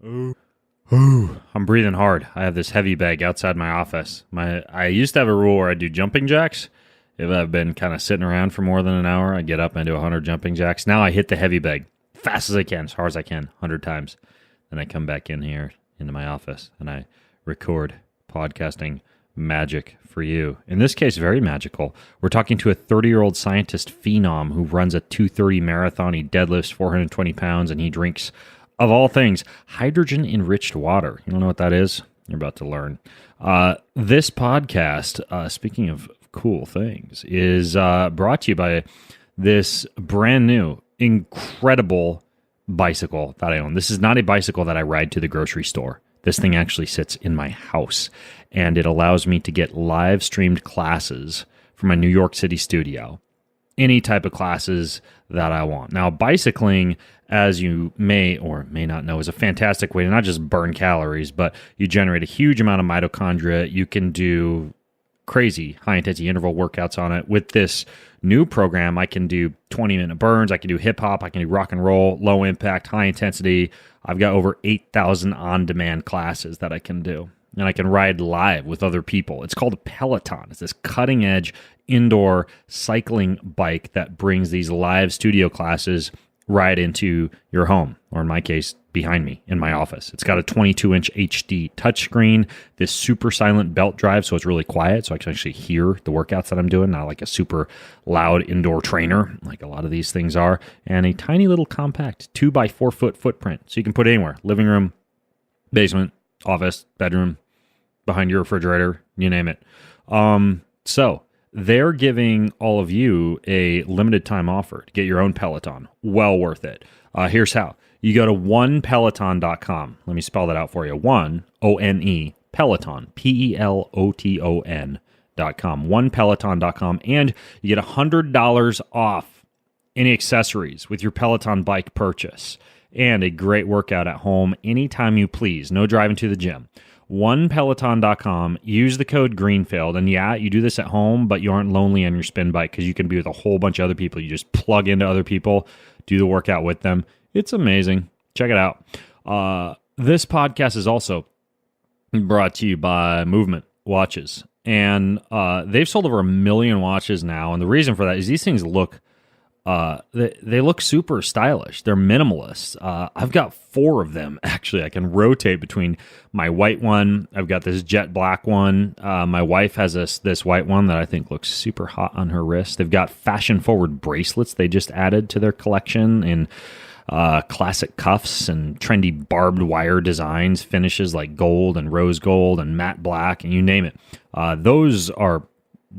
Ooh, I'm breathing hard. I have this heavy bag outside my office. I used to have a rule where I do jumping jacks. If I've been kind of sitting around for more than an hour, I get up and do 100 jumping jacks. Now I hit the heavy bag fast as I can, as hard as I can, 100 times. Then I come back in here into my office and I record podcasting magic for you. In this case, very magical. We're talking to a 30-year-old scientist, Phenom, who runs a 2:30 marathon. He deadlifts 420 pounds and he drinks, of all things, hydrogen-enriched water. You don't know what that is? You're about to learn. This podcast, speaking of cool things, is brought to you by this brand new, incredible bicycle that I own. This is not a bicycle that I ride to the grocery store. This thing actually sits in my house, and it allows me to get live-streamed classes from my New York City studio. Any type of classes that I want. Now, bicycling, as you may or may not know, is a fantastic way to not just burn calories, but you generate a huge amount of mitochondria. You can do crazy high-intensity interval workouts on it. With this new program, I can do 20-minute burns. I can do hip-hop. I can do rock and roll, low impact, high intensity. I've got over 8,000 on-demand classes that I can do. And I can ride live with other people. It's called a Peloton. It's this cutting-edge indoor cycling bike that brings these live studio classes right into your home, or in my case, behind me in my office. It's got a 22-inch HD touchscreen, this super silent belt drive, so it's really quiet, so I can actually hear the workouts that I'm doing, not like a super loud indoor trainer, like a lot of these things are, and a tiny little compact 2x4 foot footprint, so you can put it anywhere, living room, basement, office, bedroom, behind your refrigerator, you name it. So they're giving all of you a limited time offer to get your own Peloton. Well worth it. Here's how. You go to onepeloton.com. Let me spell that out for you. One, O-N-E, Peloton, Peloton.com. Onepeloton.com. And you get $100 off any accessories with your Peloton bike purchase. And a great workout at home anytime you please. No driving to the gym. OnePeloton.com. Use the code Greenfield. And yeah, you do this at home, but you aren't lonely on your spin bike because you can be with a whole bunch of other people. You just plug into other people, do the workout with them. It's amazing. Check it out. This podcast is also brought to you by Movement Watches. And they've sold over 1 million watches now. And the reason for that is these things look they look super stylish. They're minimalist. I've got 4 of them, actually. I can rotate between my white one. I've got this jet black one. My wife has this white one that I think looks super hot on her wrist. They've got fashion-forward bracelets they just added to their collection in classic cuffs and trendy barbed wire designs, finishes like gold and rose gold and matte black, and you name it. Those are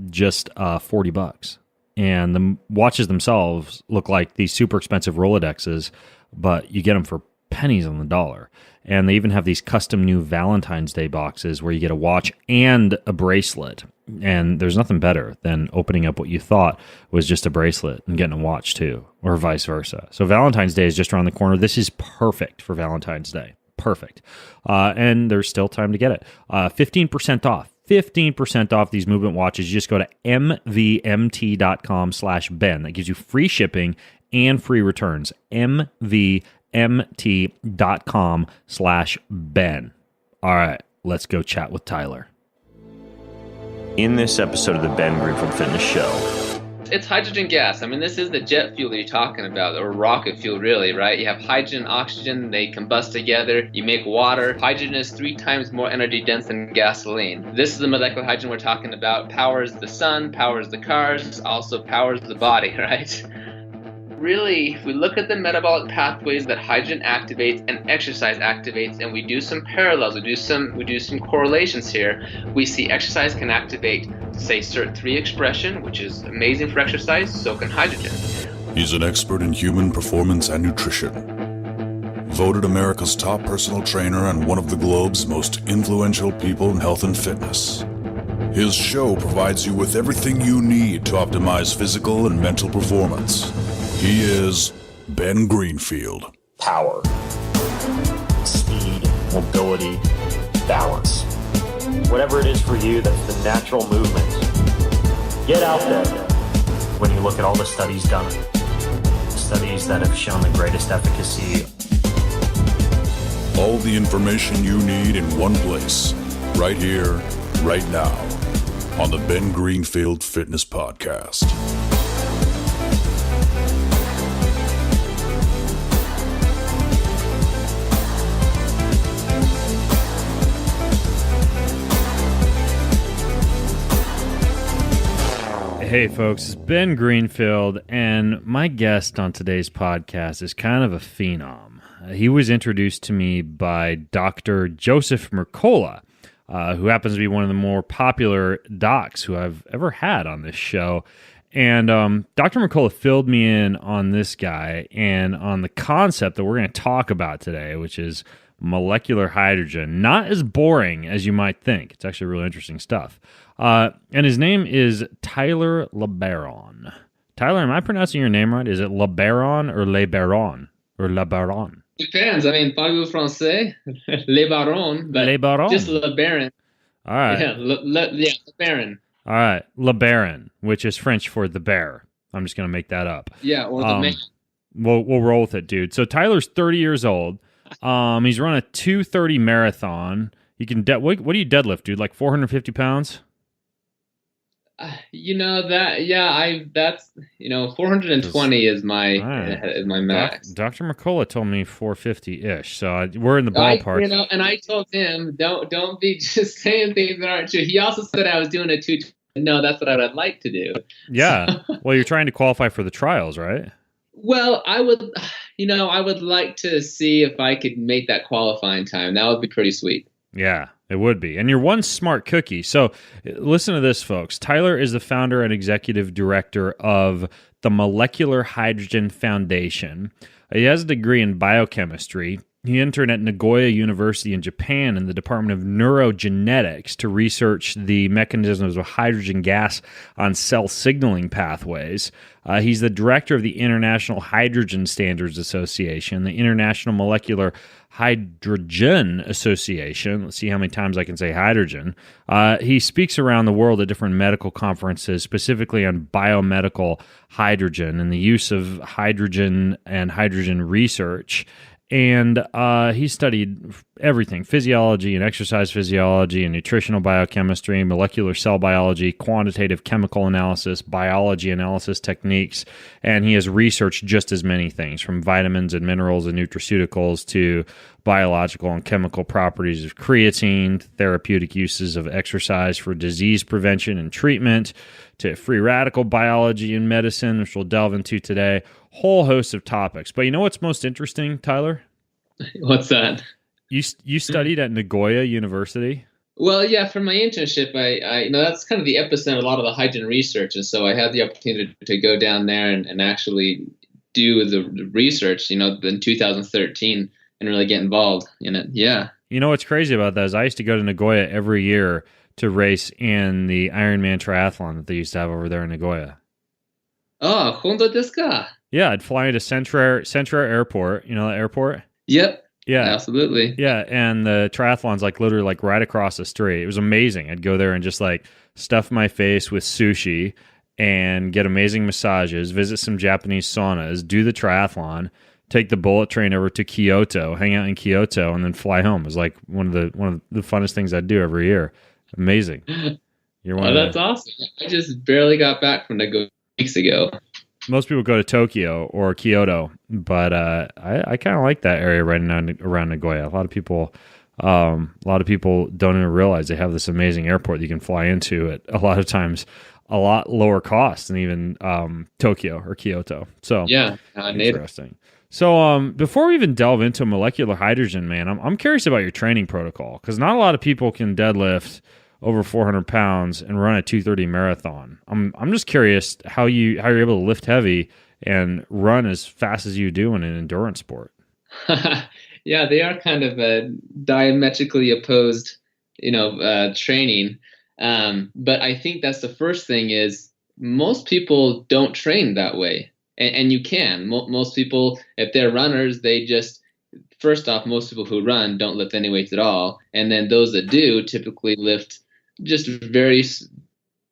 just $40. And the watches themselves look like these super expensive Rolodexes, but you get them for pennies on the dollar. And they even have these custom new Valentine's Day boxes where you get a watch and a bracelet. And there's nothing better than opening up what you thought was just a bracelet and getting a watch too, or vice versa. So Valentine's Day is just around the corner. This is perfect for Valentine's Day. Perfect. And there's still time to get it. 15% off. 15% off these Movement watches. You just go to mvmt.com/Ben. That gives you free shipping and free returns. mvmt.com/Ben. All right, let's go chat with Tyler. In this episode of the Ben Greenfield Fitness Show, it's hydrogen gas. I mean, this is the jet fuel that you're talking about, or rocket fuel, really, right? You have hydrogen and oxygen, they combust together, you make water. Hydrogen is 3 times more energy dense than gasoline. This is the molecular hydrogen we're talking about. Powers the sun, powers the cars, also powers the body, right? Really, if we look at the metabolic pathways that hydrogen activates and exercise activates, and we do some parallels, we do some correlations here, we see exercise can activate, say, SIRT3 expression, which is amazing for exercise, so can hydrogen. He's an expert in human performance and nutrition. Voted America's top personal trainer and one of the globe's most influential people in health and fitness. His show provides you with everything you need to optimize physical and mental performance. He is Ben Greenfield. Power, speed, mobility, balance. Whatever it is for you, that's the natural movement. Get out there. When you look at all the studies done, studies that have shown the greatest efficacy, All the information you need in one place, right here, right now, on the Ben Greenfield Fitness Podcast. Hey folks, it's Ben Greenfield, and my guest on today's podcast is kind of a phenom. He was introduced to me by Dr. Joseph Mercola, who happens to be one of the more popular docs who I've ever had on this show. And Dr. Mercola filled me in on this guy and on the concept that we're going to talk about today, which is molecular hydrogen. Not as boring as you might think. It's actually really interesting stuff. And his name is Tyler LeBaron. Tyler, am I pronouncing your name right? Is it LeBaron or LeBaron or LeBaron? Depends. I mean, parlez-vous français? Le Baron, but Le Baron. just Le Baron. All right. Yeah, Le Baron. All right. Le Baron, which is French for the bear. I'm just going to make that up. Yeah, or the man. We'll roll with it, dude. So Tyler's 30 years old. He's run a 2:30 marathon. You can what do you deadlift, dude? Like 450 pounds? That's 420 is my max. Dr. Mercola told me 450-ish, so we're in the ballpark. And I told him, don't be just saying things that aren't true. He also said I was doing a 220. No, that's what I would like to do. Yeah. Well, you're trying to qualify for the trials, right? Well, I would like to see if I could make that qualifying time. That would be pretty sweet. Yeah, it would be. And you're one smart cookie. So listen to this, folks. Tyler is the founder and executive director of the Molecular Hydrogen Foundation. He has a degree in biochemistry. He interned at Nagoya University in Japan in the Department of Neurogenetics to research the mechanisms of hydrogen gas on cell signaling pathways. He's the director of the International Hydrogen Standards Association, the International Molecular Hydrogen Association. Let's see how many times I can say hydrogen. He speaks around the world at different medical conferences, specifically on biomedical hydrogen and the use of hydrogen and hydrogen research. And he studied everything: physiology and exercise physiology and nutritional biochemistry, molecular cell biology, quantitative chemical analysis, biology analysis techniques. And he has researched just as many things, from vitamins and minerals and nutraceuticals to biological and chemical properties of creatine, therapeutic uses of exercise for disease prevention and treatment, to free radical biology and medicine, which we'll delve into today. Whole host of topics. But you know what's most interesting, Tyler? What's that? You studied at Nagoya University? Well, yeah, for my internship, I that's kind of the epicenter of a lot of the hydrogen research, and so I had the opportunity to go down there and actually do the research, in 2013, and really get involved in it. Yeah. You know what's crazy about that is I used to go to Nagoya every year to race in the Ironman triathlon that they used to have over there in Nagoya. Oh, Hondo desu ka? Yeah, I'd fly into Centra Airport. You know that airport? Yep. Yeah. Absolutely. Yeah, and the triathlon's literally right across the street. It was amazing. I'd go there and just stuff my face with sushi and get amazing massages, visit some Japanese saunas, do the triathlon, take the bullet train over to Kyoto, hang out in Kyoto, and then fly home. It was one of the funnest things I'd do every year. Amazing. That's awesome. I just barely got back from Nagoya weeks ago. Most people go to Tokyo or Kyoto, but I kind of like that area right now around Nagoya. A lot of people don't even realize they have this amazing airport that you can fly into at a lot of times a lot lower cost than even Tokyo or Kyoto. So yeah, interesting. So before we even delve into molecular hydrogen, man, I'm curious about your training protocol, because not a lot of people can deadlift over 400 pounds and run a 2:30 marathon. I'm just curious how you're able to lift heavy and run as fast as you do in an endurance sport. Yeah, they are kind of diametrically opposed, training. But I think that's the first thing is most people don't train that way. And you can. Most people, if they're runners, they just, first off, most people who run don't lift any weights at all. And then those that do typically lift just very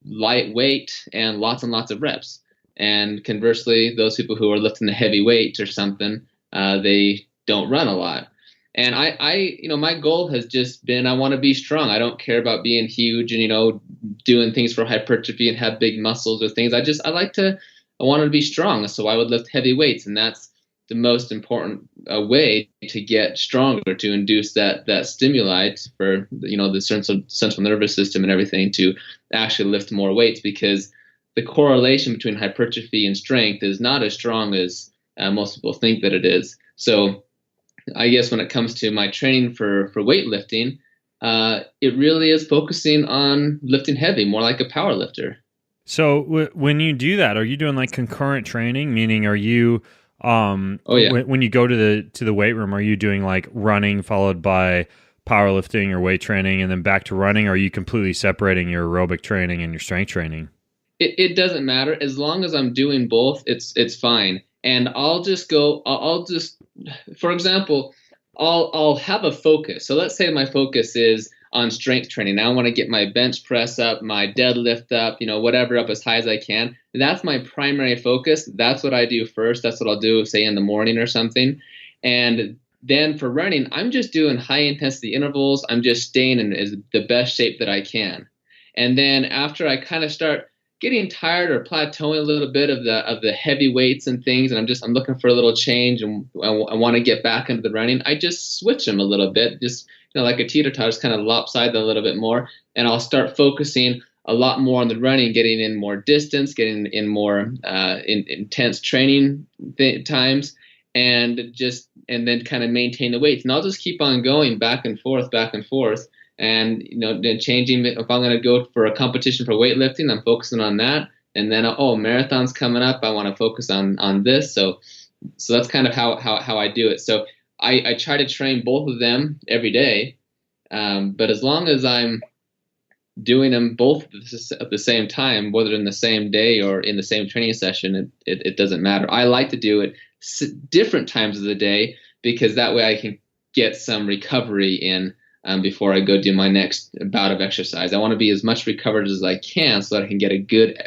lightweight and lots of reps. And conversely, those people who are lifting the heavy weight or something, they don't run a lot. And my goal has just been, I want to be strong. I don't care about being huge and, doing things for hypertrophy and have big muscles or things. I wanted to be strong. So I would lift heavy weights. And that's the most important way to get stronger, to induce that stimuli for, the central nervous system and everything to actually lift more weights, because the correlation between hypertrophy and strength is not as strong as most people think that it is. So I guess when it comes to my training for weightlifting, it really is focusing on lifting heavy, more like a power lifter. So when you do that, are you doing like concurrent training? Meaning, are you Oh yeah. when you go to the weight room, are you doing like running followed by powerlifting or weight training and then back to running? Or are you completely separating your aerobic training and your strength training? It doesn't matter as long as I'm doing both. It's fine. And I'll just, for example, I'll have a focus. So let's say my focus is on strength training. Now I want to get my bench press up, my deadlift up, whatever up as high as I can. That's my primary focus. That's what I do first. That's what I'll do, say, in the morning or something. And then for running, I'm just doing high intensity intervals. I'm just staying in the best shape that I can. And then after I kind of start getting tired or plateauing a little bit of the heavy weights and things, and I'm looking for a little change, and I want to get back into the running, I just switch them a little bit, just like a teeter-totter, just kind of lopside a little bit more, and Then I'll start focusing a lot more on the running, getting in more distance, getting in more intense training times, and then kind of maintain the weights, and I'll just keep on going back and forth, and then changing. If I'm going to go for a competition for weightlifting, I'm focusing on that. And then marathon's coming up, I want to focus on this. So that's kind of how I do it. So I try to train both of them every day, but as long as I'm doing them both at the same time, whether in the same day or in the same training session, it doesn't matter. I like to do it different times of the day, because that way I can get some recovery in before I go do my next bout of exercise. I want to be as much recovered as I can so that I can get a good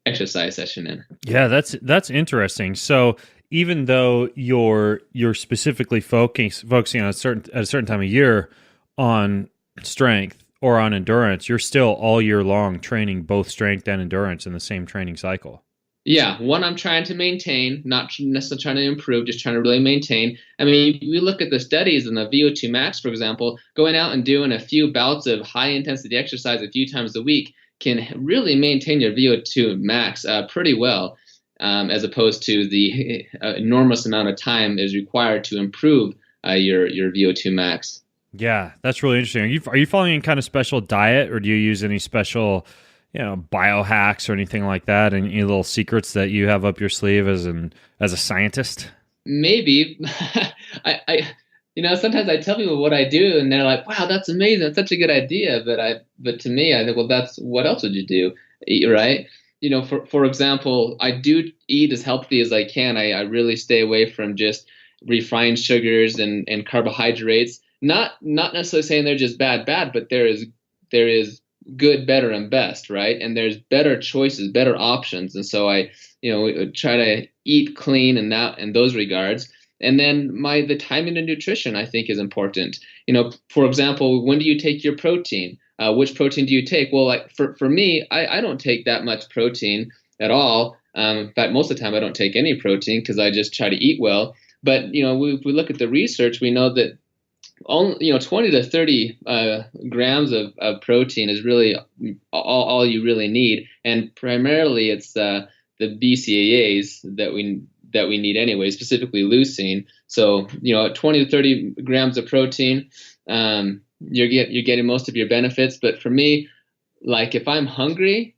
exercise session in. Yeah, that's interesting. So even though you're specifically focusing on at a certain time of year on strength or on endurance, you're still all year long training both strength and endurance in the same training cycle. Yeah, one I'm trying to maintain, not necessarily trying to improve, just trying to really maintain. I mean, we look at the studies and the VO2 max, for example, going out and doing a few bouts of high intensity exercise a few times a week can really maintain your VO2 max pretty well, as opposed to the enormous amount of time is required to improve your VO2 max. Yeah, that's really interesting. Are you following any kind of special diet, or do you use any special biohacks or anything like that? Any little secrets that you have up your sleeve as a scientist? Maybe. I sometimes I tell people what I do, and they're like, "Wow, that's amazing! That's such a good idea." But to me, I think, well, that's what else would you do, right? For example, I do eat as healthy as I can. I really stay away from just refined sugars and carbohydrates. Not necessarily saying they're just bad, but there is good, better, and best, right? And there's better choices, better options. And so I, try to eat clean in those regards. And then the timing of nutrition, I think, is important. For example, when do you take your protein? Which protein do you take? Well, like for me, I don't take that much protein at all. In fact, most of the time I don't take any protein because I just try to eat well. But, if we look at the research, we know that only 20 to 30 grams of protein is really all you really need, and primarily it's the BCAAs that we need anyway, specifically leucine. So 20 to 30 grams of protein, you're getting most of your benefits. But for me, like if I'm hungry,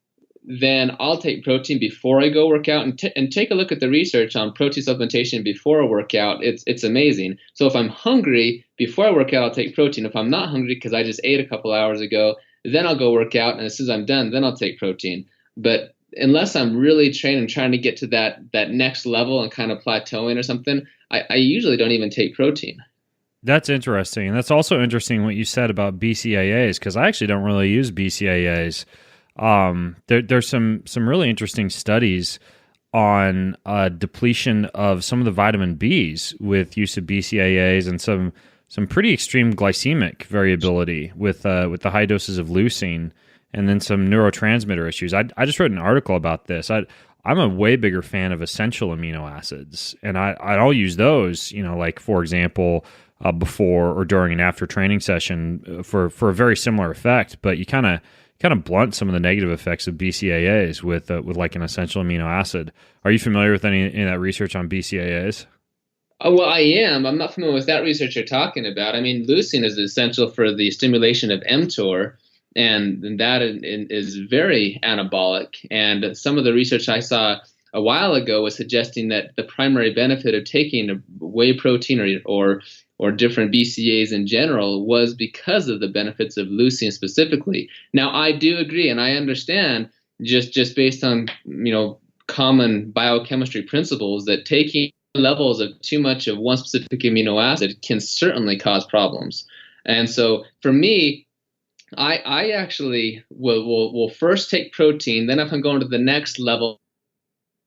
then I'll take protein before I go work out, and take a look at the research on protein supplementation before a workout. It's amazing. So if I'm hungry before I work out, I'll take protein. If I'm not hungry because I just ate a couple hours ago, then I'll go work out, and as soon as I'm done, then I'll take protein. But unless I'm really trained and trying to get to that next level and kind of plateauing or something, I usually don't even take protein. That's interesting. And that's also interesting what you said about BCAAs, because I actually don't really use BCAAs. There's some really interesting studies on depletion of some of the vitamin Bs with use of BCAAs, and some some pretty extreme glycemic variability with the high doses of leucine, and then some neurotransmitter issues. I just wrote an article about this. I'm a way bigger fan of essential amino acids, and I'll use those, like for example, before or during and after training session for a very similar effect. But you kind of blunt some of the negative effects of BCAAs with like an essential amino acid. Are you familiar with any of that research on BCAAs? Oh, well, I am. I'm not familiar with that research you're talking about. I mean, leucine is essential for the stimulation of mTOR, and that is very anabolic. And some of the research I saw a while ago was suggesting that the primary benefit of taking a whey protein or different BCAAs in general was because of the benefits of leucine specifically. Now, I do agree, and I understand just based on common biochemistry principles that taking levels of too much of one specific amino acid can certainly cause problems. And so for me, I actually will first take protein. Then if I'm going to the next level,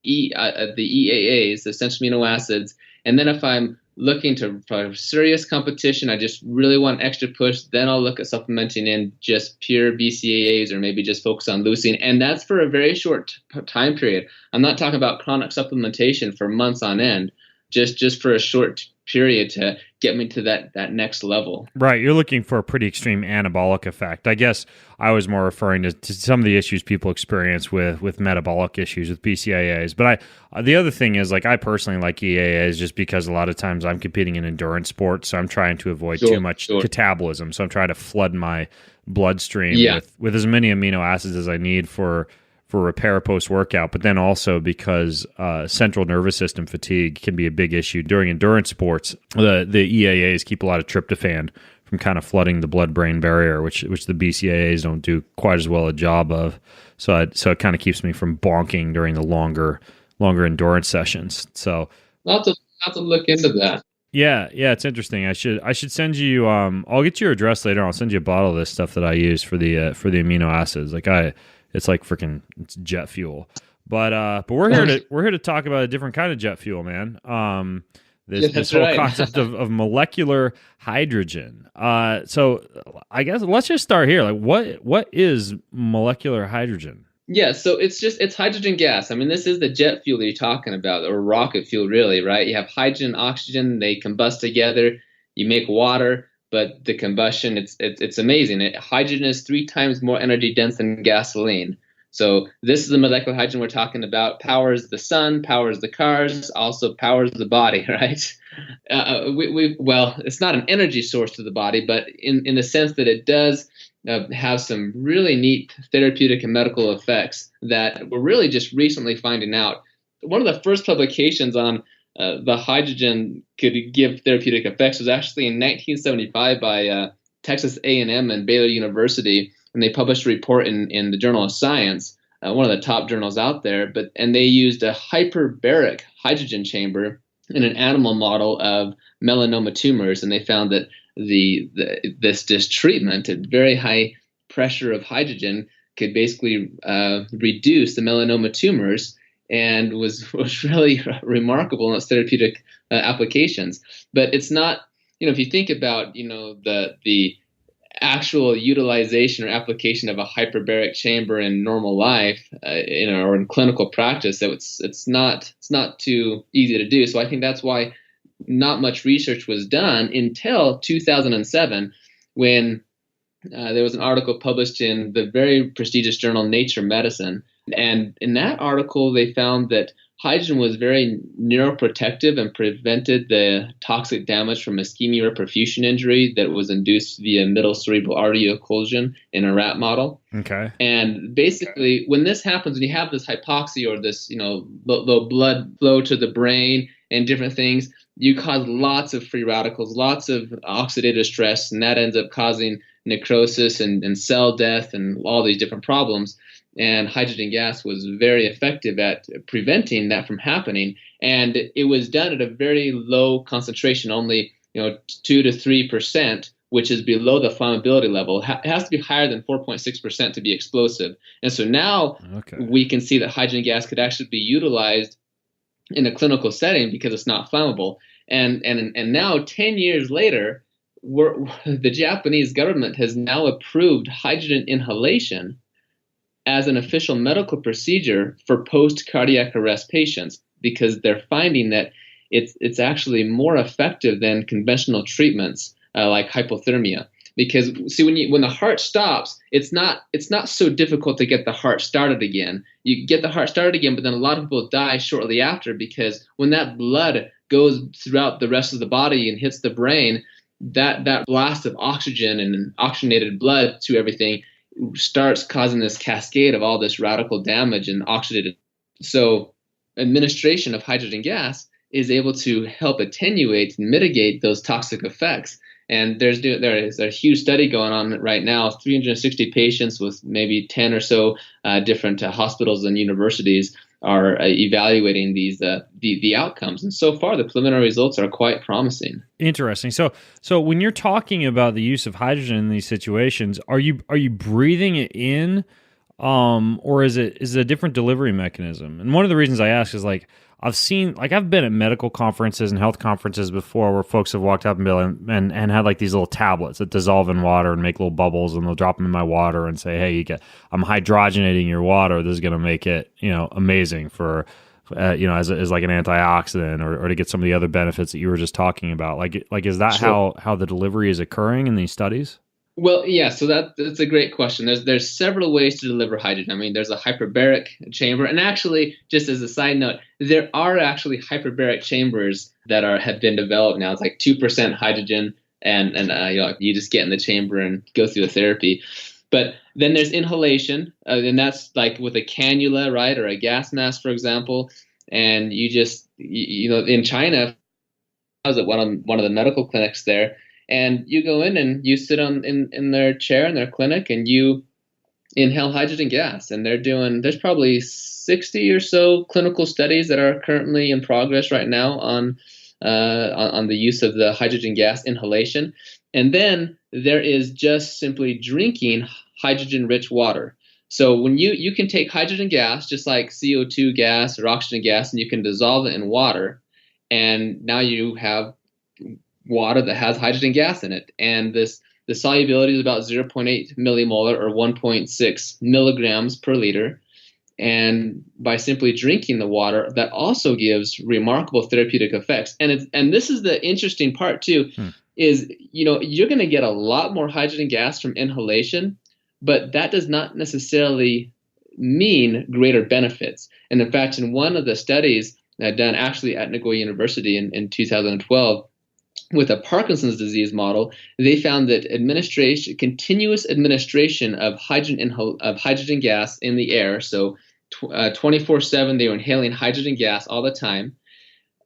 the EAAs, the essential amino acids, and then if I'm looking for serious competition, I just really want an extra push, then I'll look at supplementing in just pure BCAAs or maybe just focus on leucine. And that's for a very short time period. I'm not talking about chronic supplementation for months on end, just for a short period to get me to that next level. Right. You're looking for a pretty extreme anabolic effect. I guess I was more referring to some of the issues people experience with metabolic issues with BCAAs. But the other thing is, like, I personally like EAAs just because a lot of times I'm competing in endurance sports, so I'm trying to avoid too much catabolism. So I'm trying to flood my bloodstream with as many amino acids as I need for repair post-workout, but then also because central nervous system fatigue can be a big issue during endurance sports. The EAAs keep a lot of tryptophan from kind of flooding the blood-brain barrier, which the BCAAs don't do quite as well a job of. So it kind of keeps me from bonking during the longer endurance sessions. So I'll have to look into that. Yeah, it's interesting. I should send you. I'll get your address later. I'll send you a bottle of this stuff that I use for the amino acids. It's like it's jet fuel. But we're here to talk about a different kind of jet fuel, man. This whole concept of molecular hydrogen. So I guess let's just start here. Like, what is molecular hydrogen? Yeah, so it's hydrogen gas. I mean, this is the jet fuel that you're talking about, or rocket fuel, really, right? You have hydrogen, oxygen, they combust together. You make water. But the combustion, it's amazing. Hydrogen is 3 times more energy dense than gasoline. So this is the molecular hydrogen we're talking about. Powers the sun, powers the cars, also powers the body, right? Well, it's not an energy source to the body, but in the sense that it does have some really neat therapeutic and medical effects that we're really just recently finding out. One of the first publications on the hydrogen could give therapeutic effects was actually in 1975 by Texas A&M and Baylor University, and they published a report in the Journal of Science, one of the top journals out there. And they used a hyperbaric hydrogen chamber in an animal model of melanoma tumors, and they found that this treatment at very high pressure of hydrogen could basically reduce the melanoma tumors, and was really remarkable in its therapeutic applications. But it's not, if you think about, the actual utilization or application of a hyperbaric chamber in normal life, or in clinical practice, that it's not too easy to do. So I think that's why not much research was done until 2007, when there was an article published in the very prestigious journal Nature Medicine. And in that article, they found that hydrogen was very neuroprotective and prevented the toxic damage from ischemia or perfusion injury that was induced via middle cerebral artery occlusion in a rat model. Okay. And basically, when this happens, when you have this hypoxia or this, low blood flow to the brain and different things, you cause lots of free radicals, lots of oxidative stress, and that ends up causing necrosis and cell death and all these different problems. And hydrogen gas was very effective at preventing that from happening. And it was done at a very low concentration, only 2 to 3%, which is below the flammability level. It has to be higher than 4.6% to be explosive. And so now we can see that hydrogen gas could actually be utilized in a clinical setting because it's not flammable. And now 10 years later, the Japanese government has now approved hydrogen inhalation as an official medical procedure for post-cardiac arrest patients because they're finding that it's actually more effective than conventional treatments like hypothermia. Because see, when the heart stops, it's not so difficult to get the heart started again. You get the heart started again, but then a lot of people die shortly after because when that blood goes throughout the rest of the body and hits the brain, that blast of oxygen and oxygenated blood to everything starts causing this cascade of all this radical damage and oxidated. So administration of hydrogen gas is able to help attenuate and mitigate those toxic effects. And there is a huge study going on right now, 360 patients with maybe 10 or so different hospitals and universities are evaluating these the outcomes. And so far, the preliminary results are quite promising. Interesting. So when you're talking about the use of hydrogen in these situations, are you breathing it in, or is it a different delivery mechanism? And one of the reasons I ask is I've been at medical conferences and health conferences before where folks have walked up and had like these little tablets that dissolve in water and make little bubbles, and they'll drop them in my water and say, "Hey, I'm hydrogenating your water. This is going to make it, amazing for, as like an antioxidant or to get some of the other benefits that you were just talking about." Like is that Sure. how the delivery is occurring in these studies? Well, yeah, so that's a great question. There's several ways to deliver hydrogen. I mean, there's a hyperbaric chamber, and actually, just as a side note, there are actually hyperbaric chambers that have been developed now. It's like 2% hydrogen, and you just get in the chamber and go through the therapy. But then there's inhalation, and that's like with a cannula, right, or a gas mask, for example. And you just, in China, I was at one of the medical clinics there. And you go in and you sit in their chair in their clinic and you inhale hydrogen gas. And there's probably 60 or so clinical studies that are currently in progress right now on the use of the hydrogen gas inhalation. And then there is just simply drinking hydrogen-rich water. So when you can take hydrogen gas, just like CO2 gas or oxygen gas, and you can dissolve it in water. And now you have water that has hydrogen gas in it, and the solubility is about 0.8 millimolar or 1.6 milligrams per liter. And by simply drinking the water, that also gives remarkable therapeutic effects. And this is the interesting part too, is you're going to get a lot more hydrogen gas from inhalation, but that does not necessarily mean greater benefits. And in fact, in one of the studies done actually at Nagoya University in 2012, with a Parkinson's disease model, they found that continuous administration of hydrogen gas in the air, so 24/7 they were inhaling hydrogen gas all the time,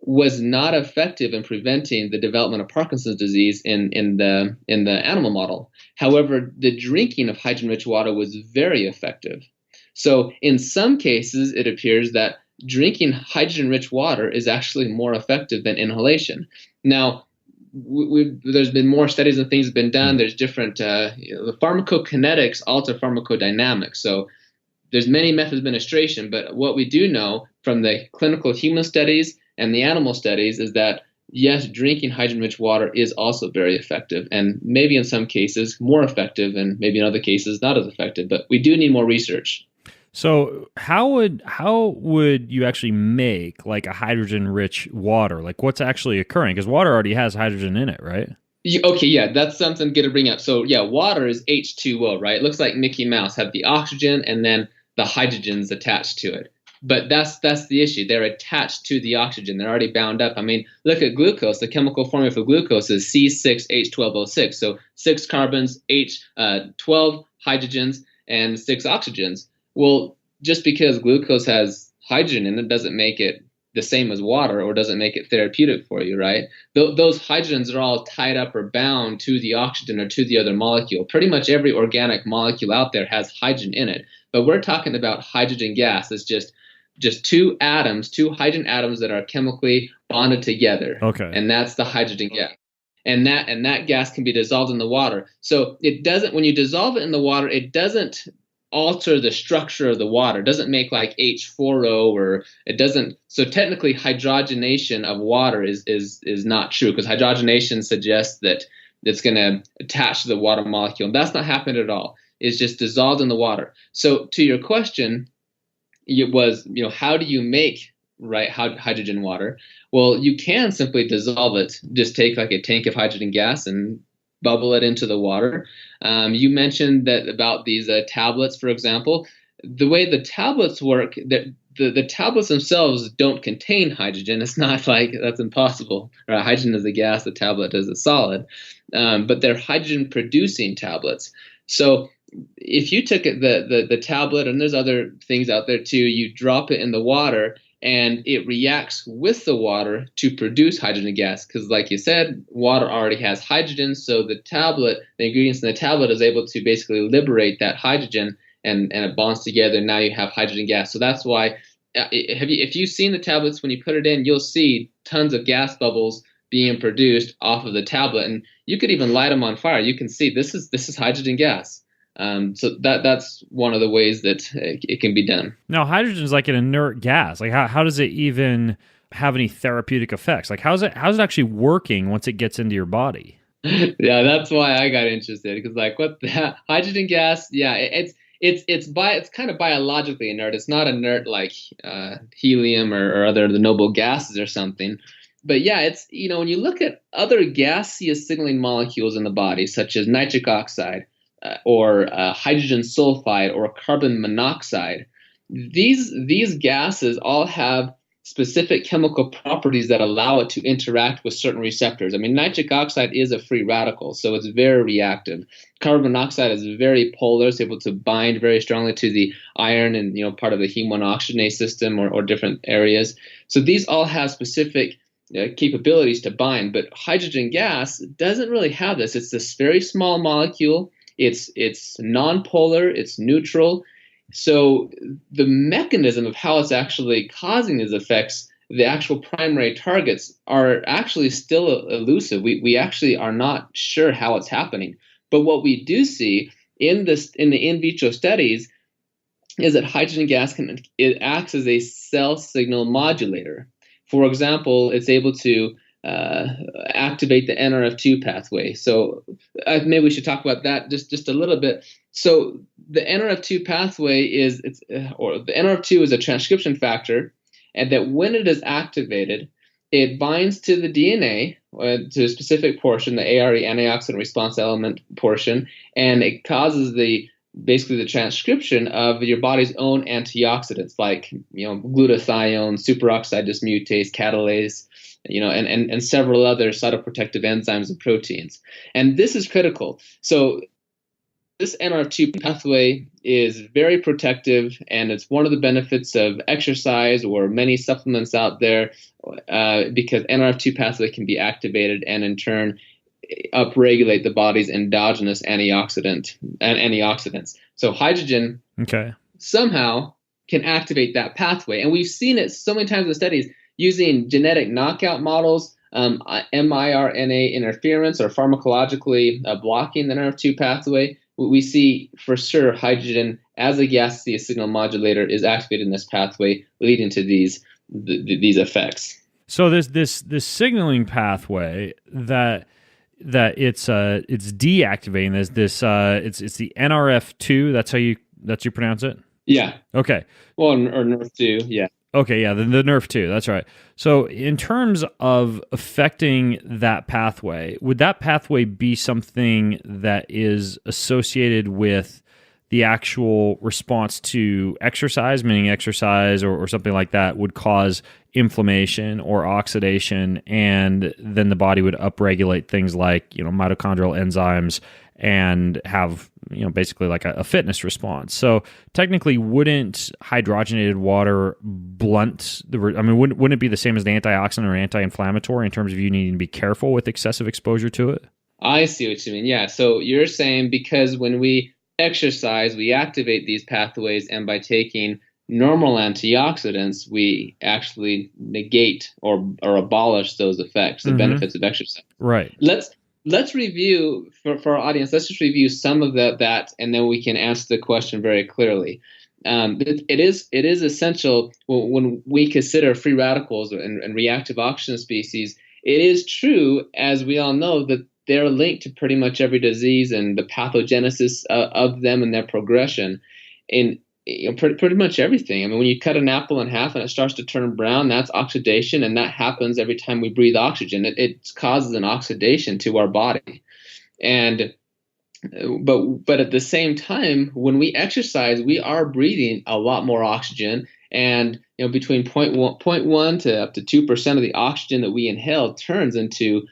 was not effective in preventing the development of Parkinson's disease in the animal model. However, the drinking of hydrogen-rich water was very effective. So in some cases, it appears that drinking hydrogen-rich water is actually more effective than inhalation. Now, there's been more studies and things have been done. There's different the pharmacokinetics alter pharmacodynamics. So there's many methods of administration, but what we do know from the clinical human studies and the animal studies is that yes, drinking hydrogen-rich water is also very effective, and maybe in some cases more effective, and maybe in other cases not as effective. But we do need more research. So how would you actually make like a hydrogen-rich water? Like what's actually occurring? Because water already has hydrogen in it, right? Okay, yeah, that's something good to bring up. So yeah, water is H2O, right? It looks like Mickey Mouse, have the oxygen and then the hydrogen's attached to it. But that's the issue. They're attached to the oxygen. They're already bound up. I mean, look at glucose. The chemical formula for glucose is C6H12O6. So 6 carbons, 12 hydrogens, and 6 oxygens. Well, just because glucose has hydrogen in it doesn't make it the same as water or doesn't make it therapeutic for you, right? Those hydrogens are all tied up or bound to the oxygen or to the other molecule. Pretty much every organic molecule out there has hydrogen in it. But we're talking about hydrogen gas. It's just 2 hydrogen atoms that are chemically bonded together. Okay. And that's the hydrogen gas. And that gas can be dissolved in the water. So it doesn't, when you dissolve it in the water, it doesn't alter the structure of the water. It doesn't make like H4O, or it doesn't. So technically hydrogenation of water is not true, because hydrogenation suggests that that's going to attach to the water molecule. And that's not happening at all. It's just dissolved in the water. So to your question, it was, how do you make hydrogen water? Well, you can simply dissolve it. Just take like a tank of hydrogen gas and bubble it into the water. You mentioned that about these tablets, for example. The way the tablets work, the tablets themselves don't contain hydrogen. It's not like that's impossible. Right? Hydrogen is a gas, the tablet is a solid. But they're hydrogen-producing tablets. So if you took the tablet, and there's other things out there too, you drop it in the water, and it reacts with the water to produce hydrogen gas. Because like you said, water already has hydrogen, so the ingredients in the tablet is able to basically liberate that hydrogen, and it bonds together. Now you have hydrogen gas. So that's why, if you've seen the tablets, when you put it in, you'll see tons of gas bubbles being produced off of the tablet, and you could even light them on fire. You can see this is hydrogen gas. So that's one of the ways that it can be done. Now, hydrogen is like an inert gas. Like how does it even have any therapeutic effects? Like how's it actually working once it gets into your body? Yeah, that's why I got interested, because like what the hydrogen gas? Yeah, it's kind of biologically inert. It's not inert like helium or other the noble gases or something. But yeah, it's when you look at other gaseous signaling molecules in the body, such as nitric oxide, or hydrogen sulfide or carbon monoxide, these gases all have specific chemical properties that allow it to interact with certain receptors. I mean, nitric oxide is a free radical, so it's very reactive. Carbon monoxide is very polar, it's able to bind very strongly to the iron and part of the heme 1 oxygenase system or different areas. So these all have specific capabilities to bind, but hydrogen gas doesn't really have this. It's this very small molecule. It's nonpolar, it's neutral. So the mechanism of how it's actually causing these effects, the actual primary targets, are actually still elusive. We actually are not sure how it's happening. But what we do see in the in vitro studies is that hydrogen gas it acts as a cell signal modulator. For example, it's able to activate the NRF2 pathway. So maybe we should talk about that just a little bit. So the NRF2 pathway the NRF2 is a transcription factor, and that when it is activated, it binds to the DNA, to a specific portion, the ARE, antioxidant response element portion, and it causes basically the transcription of your body's own antioxidants, like glutathione, superoxide dismutase, catalase, and several other cytoprotective enzymes and proteins. And this is critical. So this NRF2 pathway is very protective, and it's one of the benefits of exercise or many supplements out there, because NRF2 pathway can be activated and in turn upregulate the body's endogenous antioxidants. So hydrogen somehow can activate that pathway. And we've seen it so many times in studies using genetic knockout models, miRNA interference, or pharmacologically blocking the NRF2 pathway. We see for sure hydrogen as a gaseous signal modulator is activated in this pathway, leading to these effects. So there's this signaling pathway that it's deactivating. It's the NRF2. That's how you pronounce it? Yeah. Okay. Well, or NRF2. Yeah. Okay, yeah, the NRF2, that's right. So in terms of affecting that pathway, would that pathway be something that is associated with the actual response to exercise, meaning exercise or something like that would cause inflammation or oxidation, and then the body would upregulate things like mitochondrial enzymes and have basically like a fitness response. So technically, wouldn't hydrogenated water blunt wouldn't it be the same as the antioxidant or anti-inflammatory in terms of you needing to be careful with excessive exposure to it? I see what you mean. Yeah. So you're saying because when we exercise, we activate these pathways, and by taking normal antioxidants, we actually negate or abolish those effects, the benefits of exercise. Right. Let's review, for our audience, let's just review some of that, and then we can answer the question very clearly. It is essential when we consider free radicals and reactive oxygen species. It is true, as we all know, that they're linked to pretty much every disease and the pathogenesis of them and their progression in pretty much everything. I mean, when you cut an apple in half and it starts to turn brown, that's oxidation, and that happens every time we breathe oxygen. It causes an oxidation to our body. And but at the same time, when we exercise, we are breathing a lot more oxygen, and between 0.1 to up to 2% of the oxygen that we inhale turns into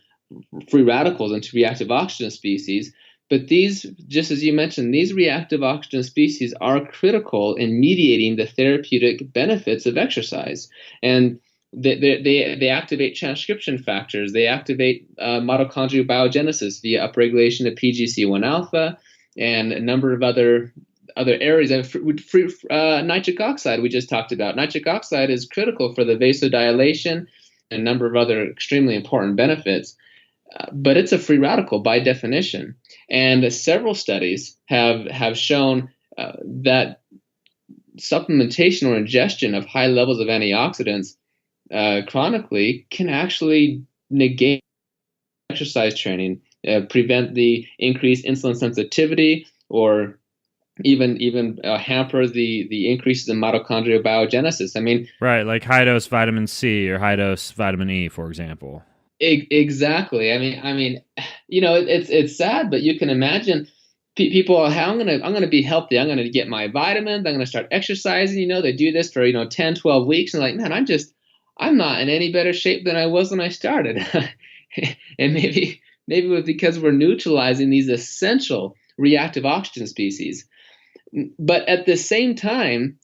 free radicals, into reactive oxygen species. But these, just as you mentioned, these reactive oxygen species are critical in mediating the therapeutic benefits of exercise. And they activate transcription factors. They activate mitochondrial biogenesis via upregulation of PGC1 alpha and a number of other areas. And nitric oxide we just talked about. Nitric oxide is critical for the vasodilation and a number of other extremely important benefits. But it's a free radical by definition. And several studies have shown that supplementation or ingestion of high levels of antioxidants chronically can actually negate exercise training, prevent the increased insulin sensitivity, or even hamper the increases in mitochondrial biogenesis. I mean, right, like high dose vitamin C or high dose vitamin E, for example. Exactly. I mean, it's sad, but you can imagine people. How I'm gonna be healthy. I'm gonna get my vitamins. I'm gonna start exercising. They do this for 10, 12 weeks, and like, man, I'm not in any better shape than I was when I started. And maybe it was because we're neutralizing these essential reactive oxygen species. But at the same time,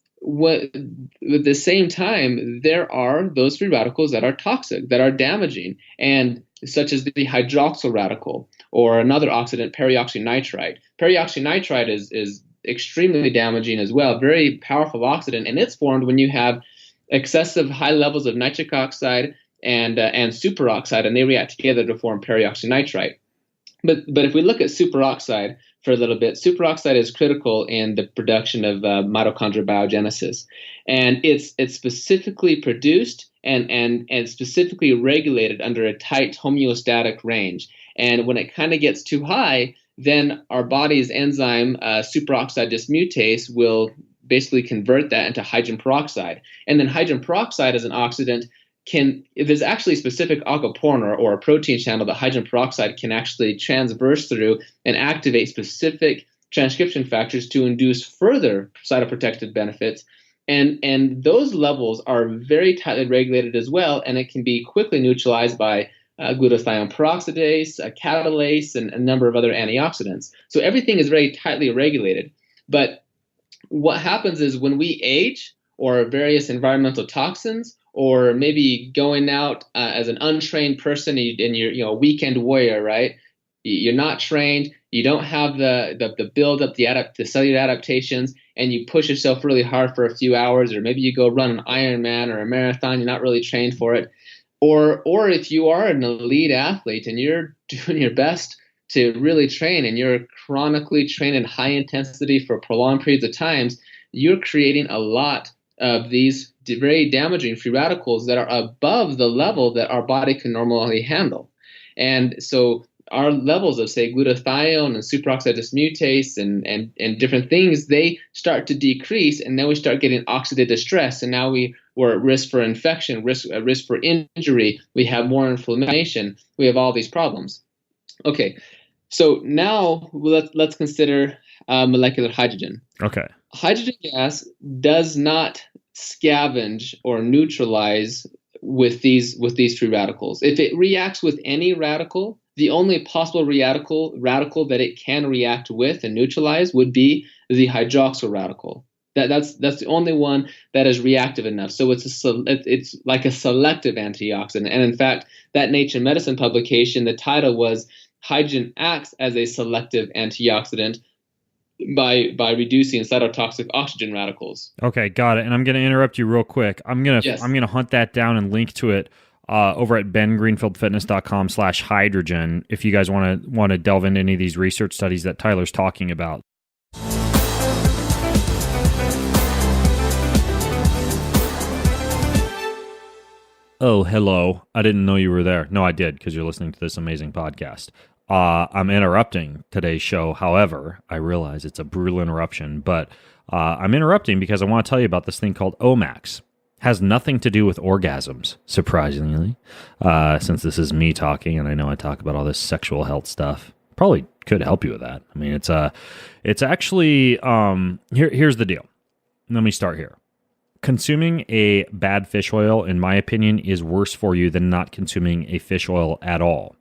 there are those free radicals that are toxic, that are damaging, and such as the hydroxyl radical or another oxidant, peroxynitrite. Peroxynitrite is extremely damaging as well, very powerful oxidant, and it's formed when you have excessive high levels of nitric oxide and superoxide, and they react together to form peroxynitrite. But if we look at superoxide for a little bit, superoxide is critical in the production of mitochondrial biogenesis, and it's specifically produced and specifically regulated under a tight homeostatic range. And when it kind of gets too high, then our body's enzyme superoxide dismutase will basically convert that into hydrogen peroxide, and then hydrogen peroxide as an oxidant there's actually a specific aquaportin or a protein channel that hydrogen peroxide can actually transverse through and activate specific transcription factors to induce further cytoprotective benefits. And those levels are very tightly regulated as well, and it can be quickly neutralized by glutathione peroxidase, catalase, and a number of other antioxidants. So everything is very tightly regulated. But what happens is when we age, or various environmental toxins, or maybe going out as an untrained person and you're a weekend warrior, right? You're not trained, you don't have the build up, the cellular adaptations, and you push yourself really hard for a few hours, or maybe you go run an Ironman or a marathon, you're not really trained for it. Or if you are an elite athlete and you're doing your best to really train and you're chronically trained in high intensity for prolonged periods of times, you're creating a lot of these very damaging free radicals that are above the level that our body can normally handle. And so our levels of, say, glutathione and superoxide dismutase and different things, they start to decrease, and then we start getting oxidative stress, and now we're at risk for infection, risk for injury, we have more inflammation, we have all these problems. Okay, so now let's consider molecular hydrogen. Okay. Hydrogen gas does not scavenge or neutralize with these free radicals. If it reacts with any radical, the only possible radical that it can react with and neutralize would be the hydroxyl radical. That's the only one that is reactive enough. So it's like a selective antioxidant. And in fact, that Nature Medicine publication, the title was "Hydrogen acts as a selective antioxidant by reducing cytotoxic oxygen radicals." Okay, got it. And I'm going to interrupt you real quick. I'm going to hunt that down and link to it over at bengreenfieldfitness.com/hydrogen if you guys want to delve into any of these research studies that Tyler's talking about. Oh, hello. I didn't know you were there. No, I did, because you're listening to this amazing podcast. I'm interrupting today's show. However, I realize it's a brutal interruption, but I'm interrupting because I want to tell you about this thing called Omax. Has nothing to do with orgasms, surprisingly, since this is me talking, and I know I talk about all this sexual health stuff. Probably could help you with that. I mean, it's actually here's the deal. Let me start here. Consuming a bad fish oil, in my opinion, is worse for you than not consuming a fish oil at all.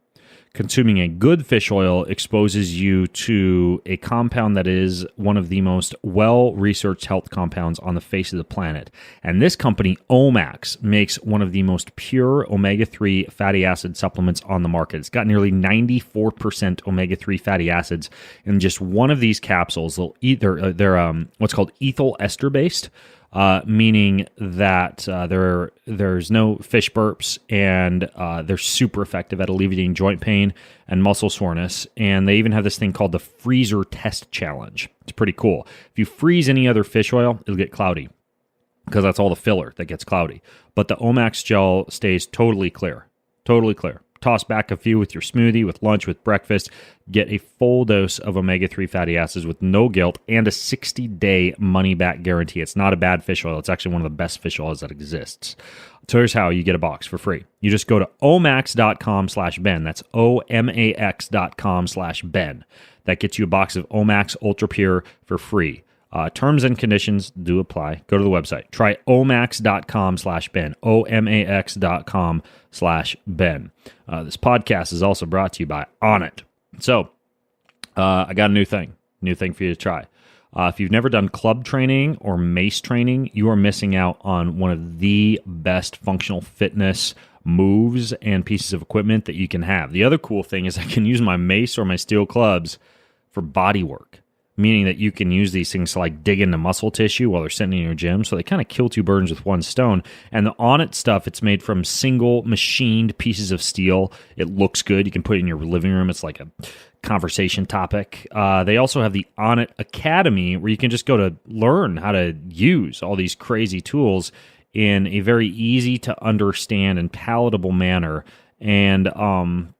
Consuming a good fish oil exposes you to a compound that is one of the most well-researched health compounds on the face of the planet. And this company, Omax, makes one of the most pure omega-3 fatty acid supplements on the market. It's got nearly 94% omega-3 fatty acids in just one of these capsules. They're what's called ethyl ester based. Meaning that there's no fish burps, and they're super effective at alleviating joint pain and muscle soreness. And they even have this thing called the freezer test challenge. It's pretty cool. If you freeze any other fish oil, it'll get cloudy because that's all the filler that gets cloudy. But the Omax gel stays totally clear. Totally clear. Toss back a few with your smoothie, with lunch, with breakfast. Get a full dose of omega-3 fatty acids with no guilt and a 60-day money-back guarantee. It's not a bad fish oil. It's actually one of the best fish oils that exists. So here's how you get a box for free. You just go to omax.com/Ben. That's omax.com/Ben. That gets you a box of Omax Ultra Pure for free. Terms and conditions do apply. Go to the website. Try omax.com/Ben. omax.com/Ben. This podcast is also brought to you by Onnit. So, I got a new thing for you to try. If you've never done club training or mace training, you are missing out on one of the best functional fitness moves and pieces of equipment that you can have. The other cool thing is I can use my mace or my steel clubs for body work, meaning that you can use these things to like dig into muscle tissue while they're sitting in your gym. So they kind of kill two birds with one stone. And the Onnit stuff, it's made from single machined pieces of steel. It looks good. You can put it in your living room. It's like a conversation topic. They also have the Onnit Academy where you can just go to learn how to use all these crazy tools in a very easy to understand and palatable manner. And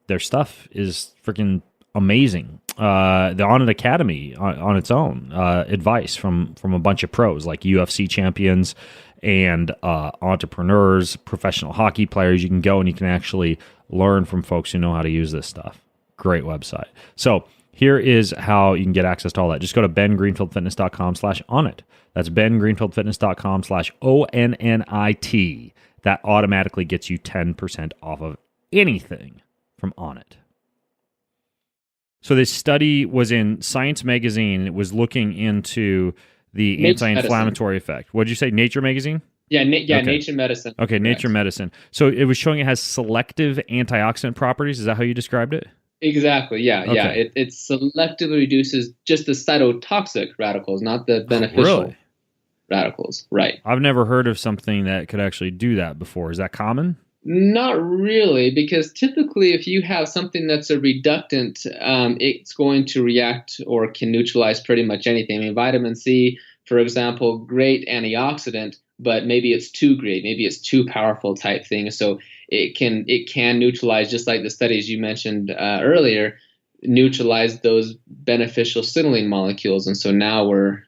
their stuff is freaking amazing. The Onnit Academy on its own, advice from a bunch of pros like UFC champions and entrepreneurs, professional hockey players. You can go and you can actually learn from folks who know how to use this stuff. Great website. So here is how you can get access to all that. Just go to bengreenfieldfitness.com/Onnit. That's bengreenfieldfitness.com/ONNIT. That automatically gets you 10% off of anything from Onnit. So this study was in Science Magazine. It was looking into the anti-inflammatory effect. What did you say? Nature Magazine? Yeah, Okay. Nature Medicine. Okay, correct. Nature Medicine. So it was showing it has selective antioxidant properties. Is that how you described it? Exactly. Yeah, Okay. yeah. It selectively reduces just the cytotoxic radicals, not the beneficial radicals. Right. I've never heard of something that could actually do that before. Is that common? Not really, because typically if you have something that's a reductant, it's going to react or can neutralize pretty much anything. I mean, vitamin C, for example, great antioxidant, but maybe it's too great, maybe it's too powerful type thing. So it can neutralize, just like the studies you mentioned earlier, neutralize those beneficial signaling molecules. And so now we're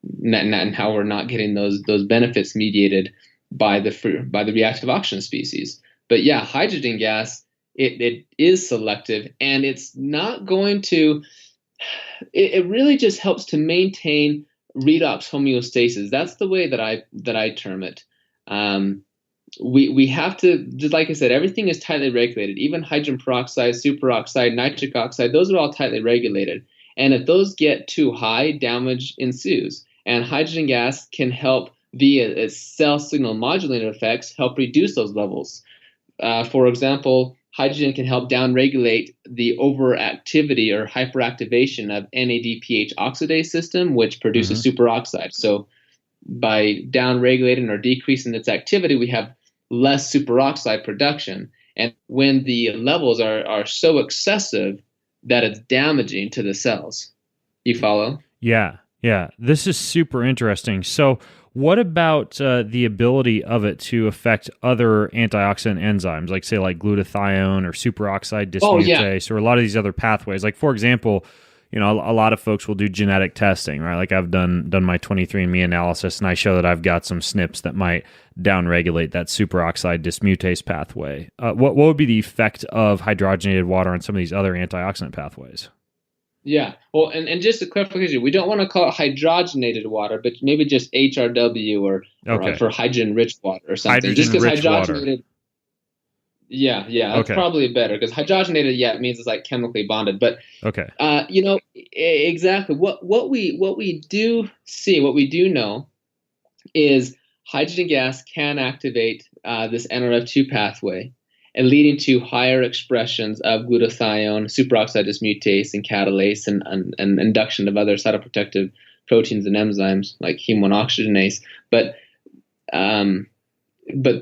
not getting those benefits mediated by the reactive oxygen species. But yeah, hydrogen gas, it is selective, and it's not going to, it really just helps to maintain redox homeostasis. That's the way that I term it. We have to, just like I said, everything is tightly regulated. Even hydrogen peroxide, superoxide, nitric oxide, those are all tightly regulated. And if those get too high, damage ensues. And hydrogen gas can help via its cell signal modulating effects help reduce those levels. For example, hydrogen can help downregulate the overactivity or hyperactivation of NADPH oxidase system, which produces superoxide. So by downregulating or decreasing its activity, we have less superoxide production. And when the levels are so excessive that it's damaging to the cells. You follow? Yeah. Yeah, this is super interesting. So, what about the ability of it to affect other antioxidant enzymes, like say like glutathione or superoxide Oh yeah. dismutase, or a lot of these other pathways? Like for example, a lot of folks will do genetic testing, right? Like I've done my 23andMe analysis, and I show that I've got some SNPs that might downregulate that superoxide dismutase pathway. What would be the effect of hydrogenated water on some of these other antioxidant pathways? Yeah. Well, and just a clarification, we don't want to call it hydrogenated water, but maybe just HRW or Okay, for hydrogen-rich water or something. Just because hydrogen-rich water. hydrogenated, yeah, that's Okay, probably better because hydrogenated, yeah, it means it's like chemically bonded. But okay, exactly what we do see, what we do know is hydrogen gas can activate this NRF2 pathway and leading to higher expressions of glutathione, superoxide dismutase, and catalase, and induction of other cytoprotective proteins and enzymes like heme-1 oxygenase. But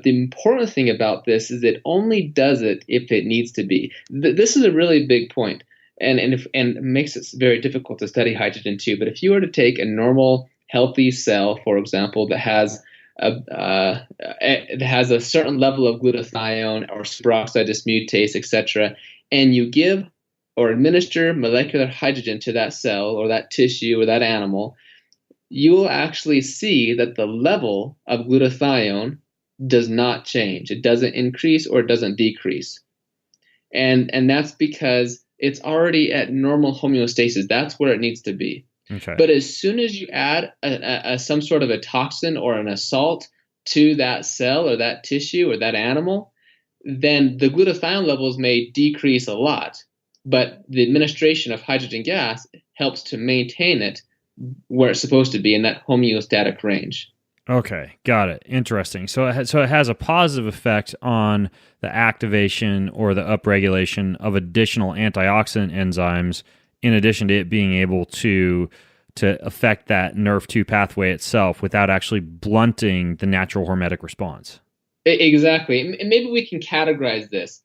the important thing about this is it only does it if it needs to be. This is a really big point, and makes it very difficult to study hydrogen too. But if you were to take a normal healthy cell, for example, that has it has a certain level of glutathione or superoxide dismutase, etc., and you give or administer molecular hydrogen to that cell or that tissue or that animal, you will actually see that the level of glutathione does not change. It doesn't increase or it doesn't decrease. And that's because it's already at normal homeostasis. That's where it needs to be. okay. But as soon as you add some sort of a toxin or an assault to that cell or that tissue or that animal, then the glutathione levels may decrease a lot. But the administration of hydrogen gas helps to maintain it where it's supposed to be in that homeostatic range. Okay, got it. Interesting. So it has a positive effect on the activation or the upregulation of additional antioxidant enzymes, in addition to it being able to affect that NRF2 pathway itself without actually blunting the natural hormetic response. Exactly. And maybe we can categorize this.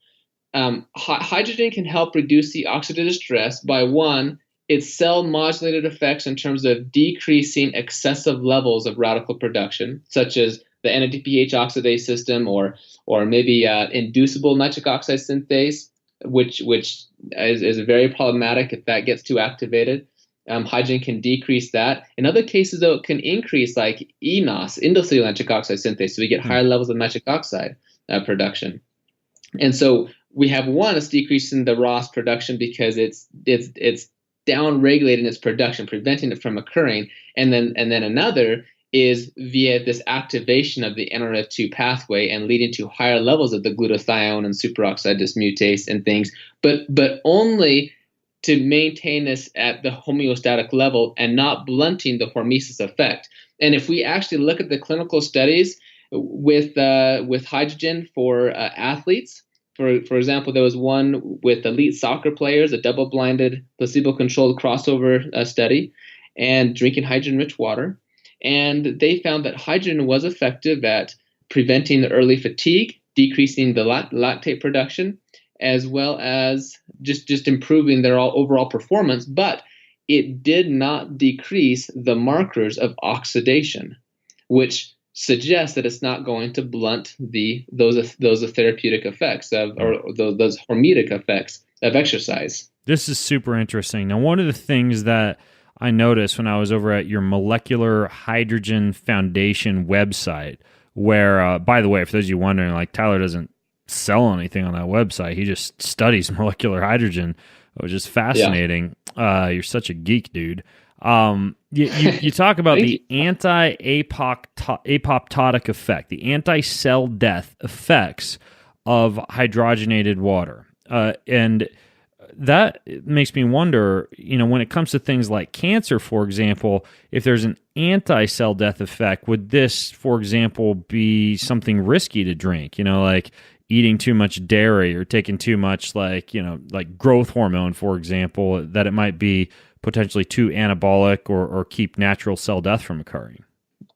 Hydrogen can help reduce the oxidative stress by one, its cell modulated effects in terms of decreasing excessive levels of radical production, such as the NADPH oxidase system or maybe inducible nitric oxide synthase, which is very problematic if that gets too activated. Hydrogen can decrease that. In other cases, though, it can increase like eNOS, endothelial nitric oxide synthase, so we get higher levels of nitric oxide production. And so we have one, it's decreasing the ROS production because it's down regulating its production, preventing it from occurring. And then another is via this activation of the NRF2 pathway and leading to higher levels of the glutathione and superoxide dismutase and things, but only to maintain this at the homeostatic level and not blunting the hormesis effect. And if we actually look at the clinical studies with hydrogen for athletes, for example, there was one with elite soccer players, a double-blinded, placebo-controlled crossover study, and drinking hydrogen-rich water. And they found that hydrogen was effective at preventing the early fatigue, decreasing the lactate production, as well as just improving their overall performance. But it did not decrease the markers of oxidation, which suggests that it's not going to blunt those therapeutic effects or those hormetic effects of exercise. This is super interesting. Now, one of the things that I noticed when I was over at your Molecular Hydrogen Foundation website, where, by the way, for those of you wondering, like Tyler doesn't sell anything on that website. He just studies molecular hydrogen, which is fascinating. Yeah. You're such a geek, dude. You talk about the anti-apoptotic effect, the anti-cell death effects of hydrogenated water. And that makes me wonder, when it comes to things like cancer, for example, if there's an anti-cell death effect, would this, for example, be something risky to drink? Like eating too much dairy or taking too much like growth hormone, for example, that it might be potentially too anabolic or keep natural cell death from occurring?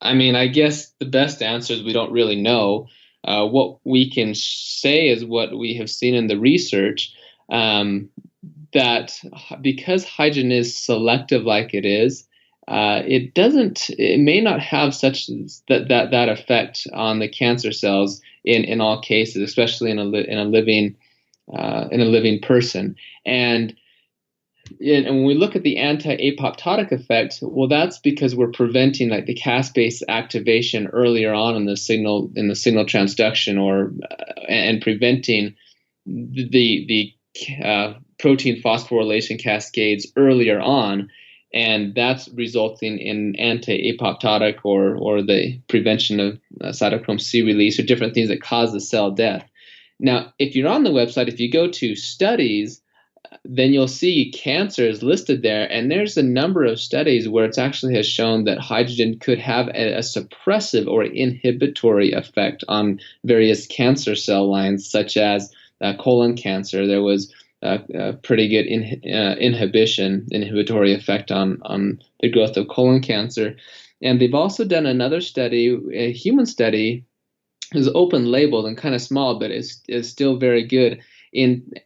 I mean, I guess the best answer is we don't really know. What we can say is what we have seen in the research, that because hydrogen is selective like it is, it may not have such that effect on the cancer cells in all cases, especially in a living person. And when we look at the anti-apoptotic effect, well, that's because we're preventing like the caspase activation earlier on in the signal transduction, and preventing the protein phosphorylation cascades earlier on, and that's resulting in anti-apoptotic or the prevention of cytochrome C release or different things that cause the cell death. Now, if you're on the website, if you go to studies, then you'll see cancer is listed there, and there's a number of studies where it actually has shown that hydrogen could have a suppressive or inhibitory effect on various cancer cell lines, such as colon cancer. There was a pretty good inhibitory effect on the growth of colon cancer. And they've also done another study, a human study, is open labeled and kind of small, but is still very good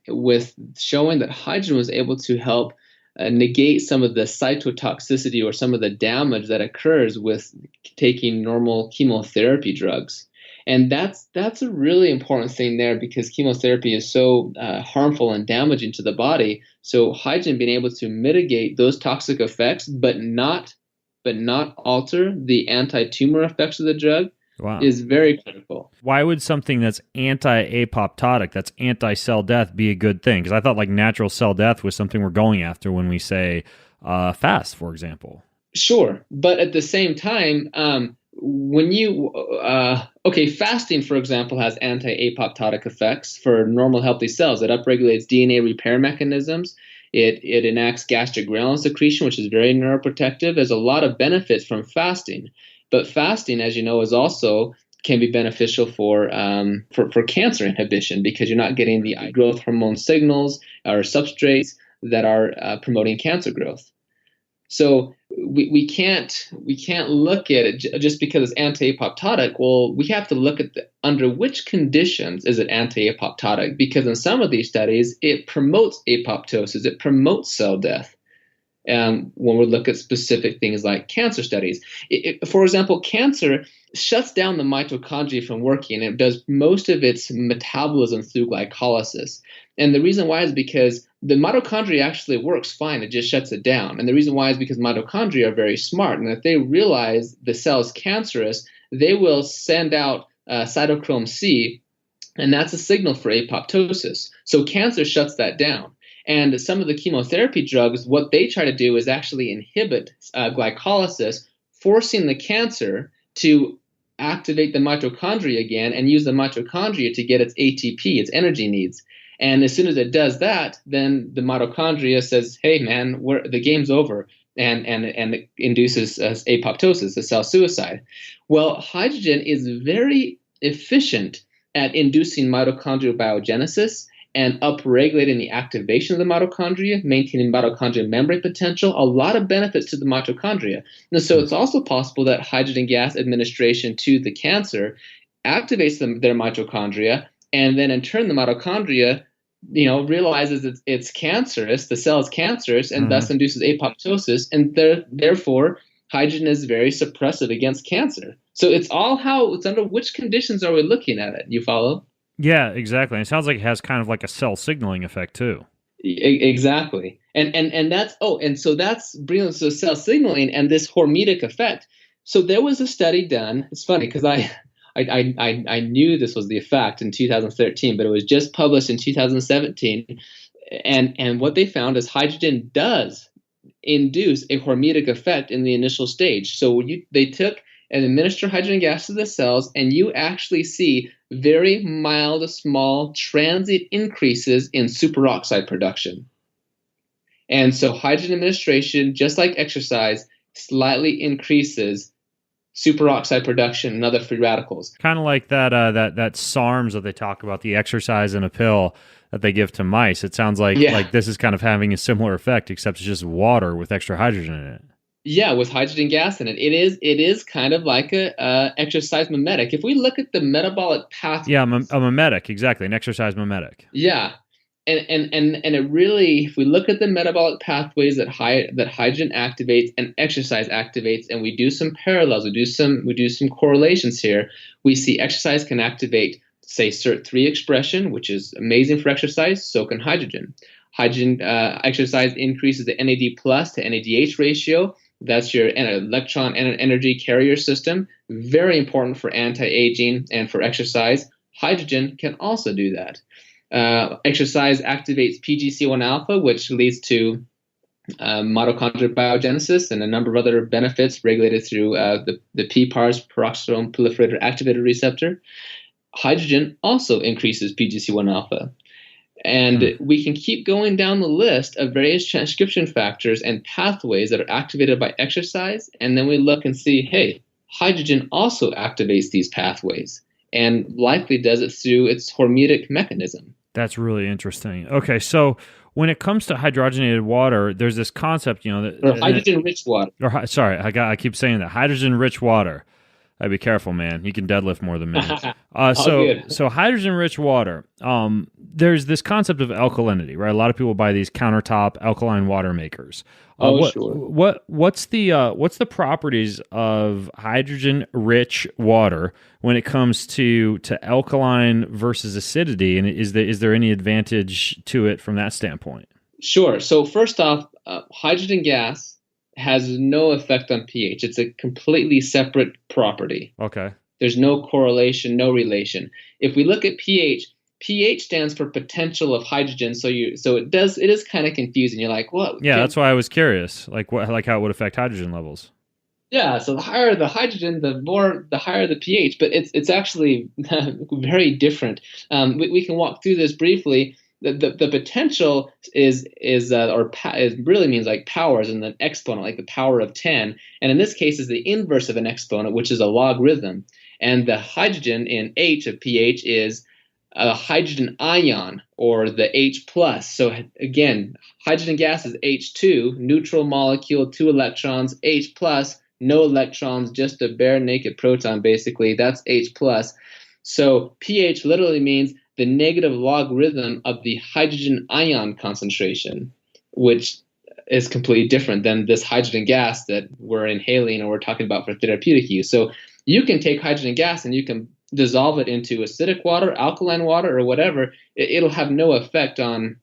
with showing that hydrogen was able to help negate some of the cytotoxicity or some of the damage that occurs with taking normal chemotherapy drugs. And that's a really important thing there, because chemotherapy is so harmful and damaging to the body. So hydrogen being able to mitigate those toxic effects, but not alter the anti-tumor effects of the drug, wow, is very critical. Why would something that's anti-apoptotic, that's anti-cell death, be a good thing? Because I thought like natural cell death was something we're going after when we say fast, for example. Sure, but at the same time, when you fasting, for example, has anti-apoptotic effects for normal healthy cells. It upregulates DNA repair mechanisms. It enacts gastric ghrelin secretion, which is very neuroprotective. There's a lot of benefits from fasting, but fasting, as you know, is also can be beneficial for cancer inhibition, because you're not getting the growth hormone signals or substrates that are promoting cancer growth. So we can't look at it just because it's anti-apoptotic. Well, we have to look at under which conditions is it anti-apoptotic, because in some of these studies it promotes apoptosis, it promotes cell death. When we look at specific things like cancer studies, for example, cancer shuts down the mitochondria from working. It does most of its metabolism through glycolysis. And the reason why is because the mitochondria actually works fine. It just shuts it down. And the reason why is because mitochondria are very smart. And if they realize the cell is cancerous, they will send out cytochrome C, and that's a signal for apoptosis. So cancer shuts that down. And some of the chemotherapy drugs, what they try to do is actually inhibit glycolysis, forcing the cancer to activate the mitochondria again and use the mitochondria to get its ATP, its energy needs. And as soon as it does that, then the mitochondria says, hey, man, the game's over, and it induces apoptosis, the cell suicide. Well, hydrogen is very efficient at inducing mitochondrial biogenesis and upregulating the activation of the mitochondria, maintaining mitochondrial membrane potential, a lot of benefits to the mitochondria. And so it's also possible that hydrogen gas administration to the cancer activates their mitochondria, and then in turn the mitochondria, realizes it's cancerous, the cell is cancerous, and thus induces apoptosis, and therefore hydrogen is very suppressive against cancer. So it's under which conditions are we looking at it? You follow? Yeah, exactly. And it sounds like it has kind of like a cell signaling effect too. Exactly. And that's bringing us to cell signaling and this hormetic effect. So there was a study done. It's funny because I knew this was the effect in 2013, but it was just published in 2017. And what they found is hydrogen does induce a hormetic effect in the initial stage. So they took and administer hydrogen gas to the cells, and you actually see very mild, small, transient increases in superoxide production. And so hydrogen administration, just like exercise, slightly increases superoxide production and other free radicals. Kind of like that SARMs that they talk about, the exercise in a pill that they give to mice. It sounds like this is kind of having a similar effect, except it's just water with extra hydrogen in it. Yeah, with hydrogen gas in it. It is kind of like a exercise mimetic. If we look at the metabolic pathway. Yeah, a mimetic, exactly, an exercise mimetic. Yeah. And it really, if we look at the metabolic pathways that hydrogen activates and exercise activates, and we do some parallels, we do some correlations here, we see exercise can activate, say, SIRT3 expression, which is amazing for exercise. So can hydrogen. Exercise increases the NAD plus to NADH ratio. That's your electron energy carrier system. Very important for anti-aging and for exercise. Hydrogen can also do that. Exercise activates PGC1 alpha, which leads to mitochondrial biogenesis and a number of other benefits regulated through the PPARs, peroxisome proliferator activator receptor. Hydrogen also increases PGC1 alpha. And we can keep going down the list of various transcription factors and pathways that are activated by exercise. And then we look and see, hey, hydrogen also activates these pathways and likely does it through its hormetic mechanism. That's really interesting. Okay, so when it comes to hydrogenated water, there's this concept, or hydrogen-rich water. I keep saying that, hydrogen-rich water. I'd be careful, man. You can deadlift more than me. So hydrogen-rich water. There's this concept of alkalinity, right? A lot of people buy these countertop alkaline water makers. Sure. What's the properties of hydrogen-rich water when it comes to alkaline versus acidity, and is there any advantage to it from that standpoint? Sure. So first off, hydrogen gas has no effect on pH. It's a completely separate property. Okay. There's no correlation, no relation. If we look at pH stands for potential of hydrogen. So it is kind of confusing. You're like, what? Yeah, that's why I was curious, like how it would affect hydrogen levels. Yeah, so the higher the hydrogen, the higher the pH. But it's actually very different. We can walk through this briefly. The potential is really means like powers and an exponent, like the power of 10. And in this case is the inverse of an exponent, which is a logarithm. And the hydrogen in H of pH is a hydrogen ion, or the H plus. So again, hydrogen gas is H2, neutral molecule, 2 electrons. H plus, no electrons, just a bare naked proton basically. That's H plus. So pH literally means the negative logarithm of the hydrogen ion concentration, which is completely different than this hydrogen gas that we're inhaling or we're talking about for therapeutic use. So you can take hydrogen gas and you can dissolve it into acidic water, alkaline water, or whatever. It'll have no effect on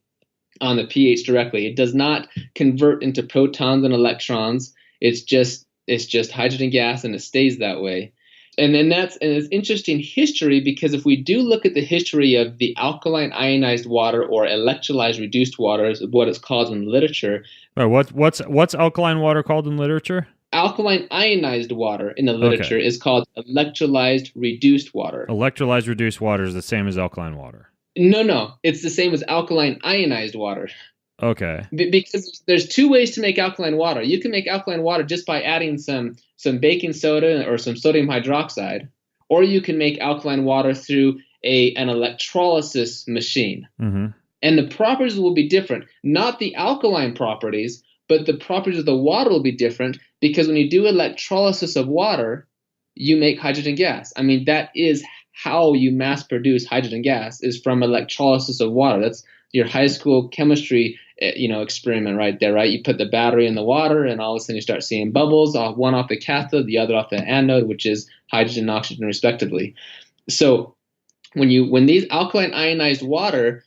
the pH directly. It does not convert into protons and electrons. It's just hydrogen gas, and it stays that way. And it's interesting history, because if we do look at the history of the alkaline ionized water or electrolyzed reduced water, is what it's called in literature. What's alkaline water called in literature? Alkaline ionized water in the literature is called electrolyzed reduced water. Electrolyzed reduced water is the same as alkaline water. No, it's the same as alkaline ionized water. Okay. Because there's 2 ways to make alkaline water. You can make alkaline water just by adding some baking soda or some sodium hydroxide, or you can make alkaline water through an electrolysis machine. Mm-hmm. And the properties will be different. Not the alkaline properties, but the properties of the water will be different, because when you do electrolysis of water, you make hydrogen gas. I mean, that is how you mass produce hydrogen gas, is from electrolysis of water. That's your high school chemistry experiment right there, right? You put the battery in the water, and all of a sudden you start seeing bubbles, one off the cathode, the other off the anode, which is hydrogen and oxygen respectively. So when these alkaline ionized water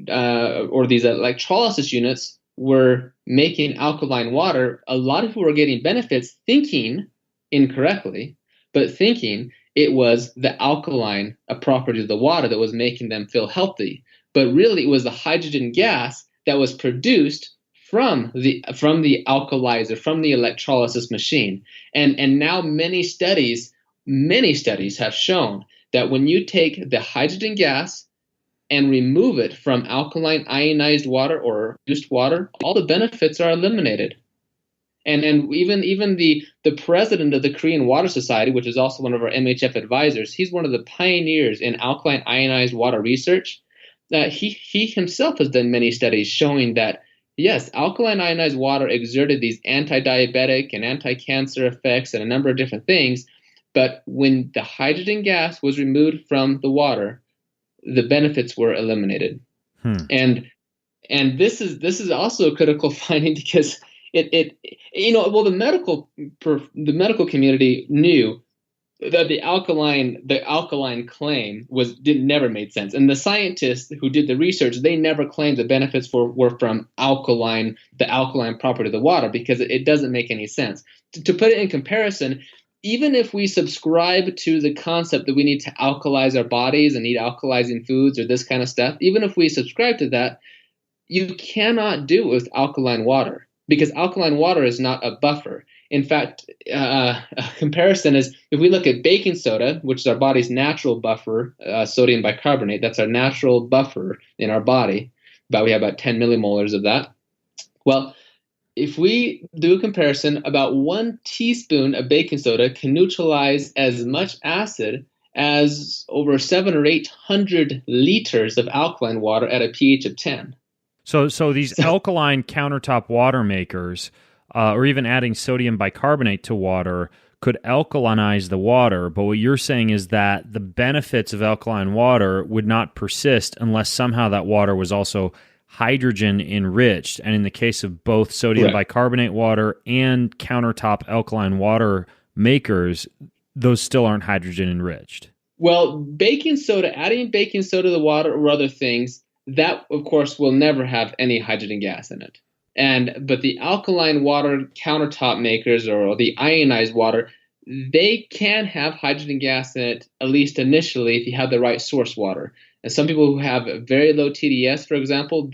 or these electrolysis units were making alkaline water, a lot of people were getting benefits, thinking incorrectly, but thinking it was the alkaline property of the water that was making them feel healthy. But really it was the hydrogen gas that was produced from the alkalizer, from the electrolysis machine. And now many studies have shown that when you take the hydrogen gas and remove it from alkaline ionized water or reduced water, all the benefits are eliminated. And even the president of the Korean Water Society, which is also one of our MHF advisors, he's one of the pioneers in alkaline ionized water research. He himself has done many studies showing that, yes, alkaline ionized water exerted these anti-diabetic and anti-cancer effects and a number of different things, but when the hydrogen gas was removed from the water, the benefits were eliminated. And this is also a critical finding because it well, the medical community knew that the alkaline claim never made sense, and the scientists who did the research, they never claimed the benefits were from the alkaline property of the water, because it doesn't make any sense. To put it in comparison, even if we subscribe to the concept that we need to alkalize our bodies and eat alkalizing foods or this kind of stuff, even if we subscribe to that, you cannot do it with alkaline water, because alkaline water is not a buffer. In fact, a comparison is if we look at baking soda, which is our body's natural buffer, sodium bicarbonate, that's our natural buffer in our body. We have about 10 millimolars of that. Well, if we do a comparison, about 1 teaspoon of baking soda can neutralize as much acid as over 700 or 800 liters of alkaline water at a pH of 10. So these alkaline countertop water makers, or even adding sodium bicarbonate to water, could alkalinize the water. But what you're saying is that the benefits of alkaline water would not persist unless somehow that water was also hydrogen enriched. And in the case of both sodium bicarbonate water and countertop alkaline water makers, those still aren't hydrogen enriched. Well, adding baking soda to the water or other things, that of course will never have any hydrogen gas in it. But the alkaline water countertop makers, or the ionized water, they can have hydrogen gas in it, at least initially, if you have the right source water. And some people who have very low TDS, for example,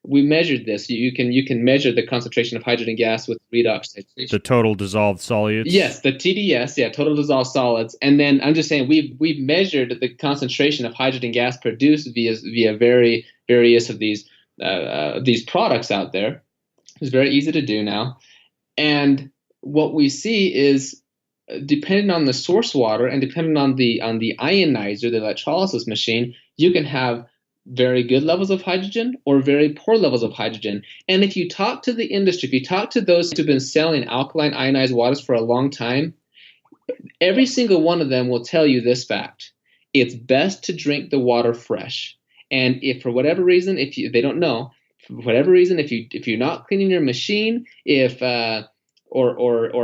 we measured this. You can measure the concentration of hydrogen gas with redox titration. The total dissolved solids? Yes, the TDS, total dissolved solids. And then I'm just saying we've measured the concentration of hydrogen gas produced via various of these products out there. It's very easy to do now. And what we see is, depending on the source water and depending on the ionizer, the electrolysis machine, you can have very good levels of hydrogen or very poor levels of hydrogen. And if you talk to the industry, if you talk to those who've been selling alkaline ionized waters for a long time, every single one of them will tell you this fact: it's best to drink the water fresh. And if for whatever reason, they don't know, for whatever reason, if you're not cleaning your machine, or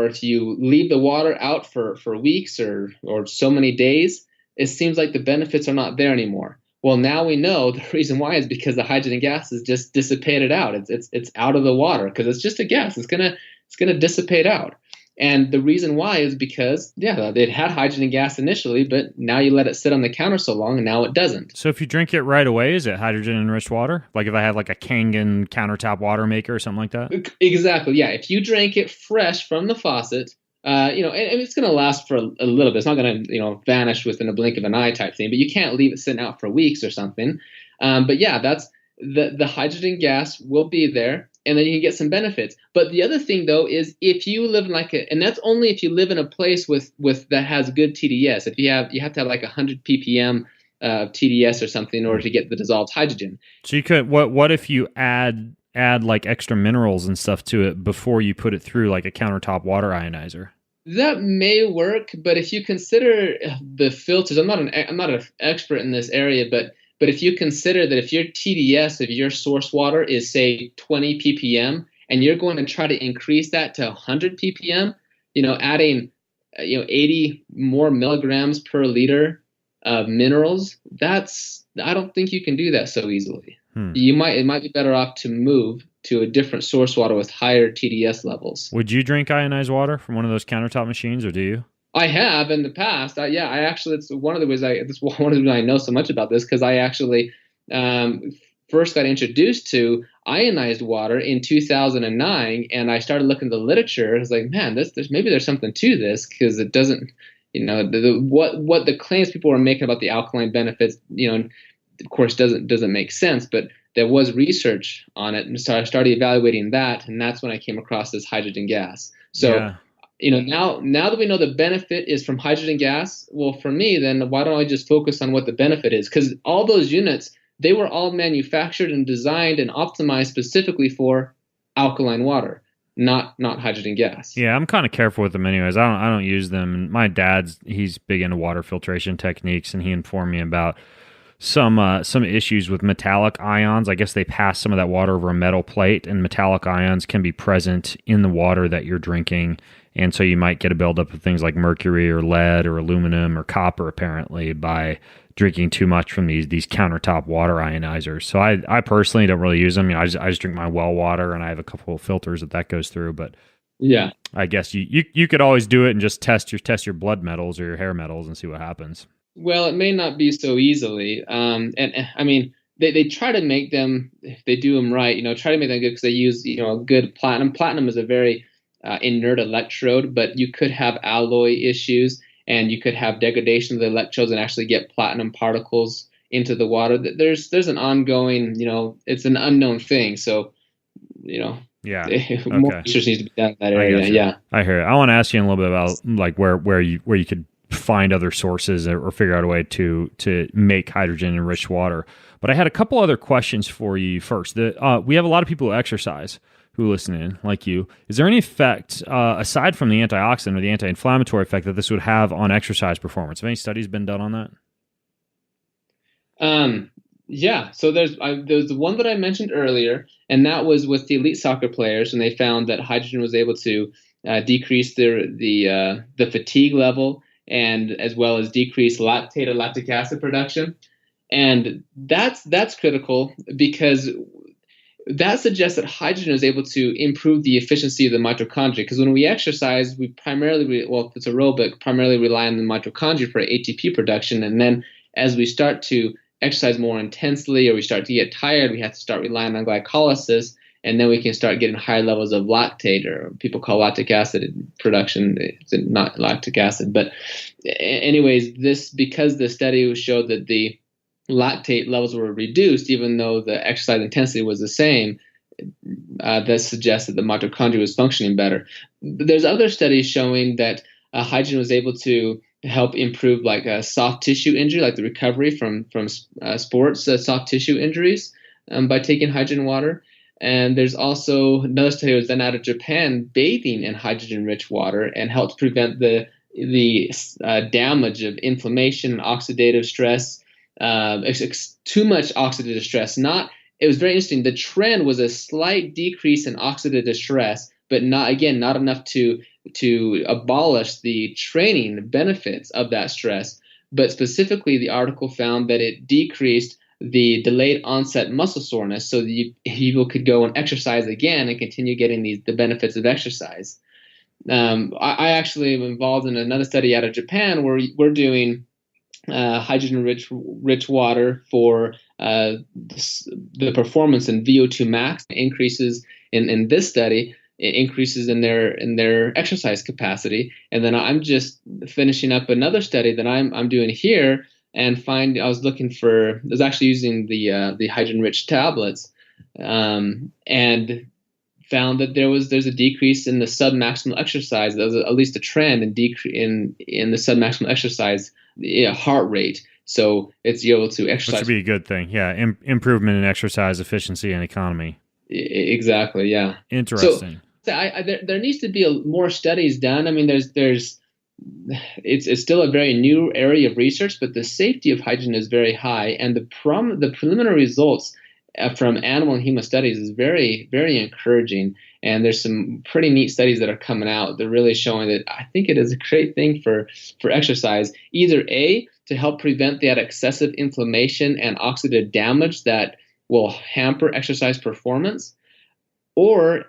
if you leave the water out for weeks or so many days, it seems like the benefits are not there anymore. Well, now we know the reason why is because the hydrogen gas is just dissipated out. It's out of the water because it's just a gas. It's gonna dissipate out. And the reason why is because, it had hydrogen gas initially, but now you let it sit on the counter so long, and now it doesn't. So if you drink it right away, is it hydrogen-enriched water? Like if I have like a Kangen countertop water maker or something like that? Exactly, yeah. If you drank it fresh from the faucet, and it's going to last for a little bit. It's not going to, vanish within a blink of an eye type thing, but you can't leave it sitting out for weeks or something. But yeah, that's the hydrogen gas will be there. And then you can get some benefits. But the other thing, though, is if you live and that's only if you live in a place with that has good TDS. If you have to have like 100 ppm TDS or something in order to get the dissolved hydrogen. So you could what if you add like extra minerals and stuff to it before you put it through like a countertop water ionizer? That may work, but if you consider the filters, I'm not an expert in this area, but if you consider that if your TDS of your source water is, say, 20 ppm, and you're going to try to increase that to 100 ppm, adding 80 more milligrams per liter of minerals, I don't think you can do that so easily. It might be better off to move to a different source water with higher TDS levels. Would you drink ionized water from one of those countertop machines, or do you? I have in the past. I actually, it's one of the reasons I know so much about this, because I actually first got introduced to ionized water in 2009, and I started looking at the literature. I was like, man, maybe there's something to this, because it doesn't, what the claims people were making about the alkaline benefits, of course, doesn't make sense, but there was research on it, and so I started evaluating that, and that's when I came across this hydrogen gas. So. Yeah. Now that we know the benefit is from hydrogen gas, well, for me, then why don't I just focus on what the benefit is? Because all those units, they were all manufactured and designed and optimized specifically for alkaline water, not hydrogen gas. Yeah, I'm kind of careful with them anyways. I don't use them. My dad's, he's big into water filtration techniques, and he informed me about some issues with metallic ions. I guess they pass some of that water over a metal plate, and metallic ions can be present in the water that you're drinking. And so you might get a buildup of things like mercury or lead or aluminum or copper, apparently, by drinking too much from these countertop water ionizers. So I personally don't really use them. I just drink my well water, and I have a couple of filters that goes through. But yeah, I guess you could always do it and just test your blood metals or your hair metals and see what happens. Well, it may not be so easily. And I mean, they try to make them, if they do them right, try to make them good because they use, a good platinum. Platinum is a very inert electrode, but you could have alloy issues and you could have degradation of the electrodes and actually get platinum particles into the water. There's an ongoing, it's an unknown thing. So, yeah, more research needs to be done in that area. Yeah, I hear it. I want to ask you a little bit about like where you could find other sources or figure out a way to make hydrogen enriched water. But I had a couple other questions for you first. We have a lot of people who exercise who listen in, like you. Is there any effect, aside from the antioxidant or the anti-inflammatory effect, that this would have on exercise performance? Have any studies been done on that? Yeah. So there's the one that I mentioned earlier, and that was with the elite soccer players, and they found that hydrogen was able to decrease the fatigue level, and as well as decrease lactate or lactic acid production. And that's critical because that suggests that hydrogen is able to improve the efficiency of the mitochondria. Because when we exercise, we primarily, if it's aerobic, primarily rely on the mitochondria for ATP production. And then as we start to exercise more intensely or we start to get tired, we have to start relying on glycolysis. And then we can start getting higher levels of lactate, or people call lactic acid production. It's not lactic acid. But anyways, because the study showed that the lactate levels were reduced, even though the exercise intensity was the same, that suggests that the mitochondria was functioning better. There's other studies showing that hydrogen was able to help improve like a soft tissue injury, like the recovery from sports soft tissue injuries by taking hydrogen water. And there's also another study that was done out of Japan, bathing in hydrogen-rich water, and helped prevent the damage of inflammation and oxidative stress. Too much oxidative stress. It was very interesting. The trend was a slight decrease in oxidative stress, but not enough to abolish the training benefits of that stress. But specifically, the article found that it decreased the delayed onset muscle soreness, so that people could go and exercise again and continue getting the benefits of exercise. I actually am involved in another study out of Japan where we're doing hydrogen-rich water for the performance in VO2 max. Increases in this study, it increases in their exercise capacity. And then I'm just finishing up another study that I'm doing here, and I was actually using the hydrogen-rich tablets, and found that there's a decrease in the submaximal exercise. There was at least a trend in the submaximal exercise heart rate. So it's able to exercise. Which would be a good thing. Yeah, improvement in exercise efficiency and economy. Exactly. Yeah. Interesting. So there needs to be more studies done. I mean, it's still a very new area of research, but the safety of hydrogen is very high, and the preliminary results from animal and human studies is very, very encouraging. And there's some pretty neat studies that are coming out. They're really showing that I think it is a great thing for exercise, either A, to help prevent that excessive inflammation and oxidative damage that will hamper exercise performance, or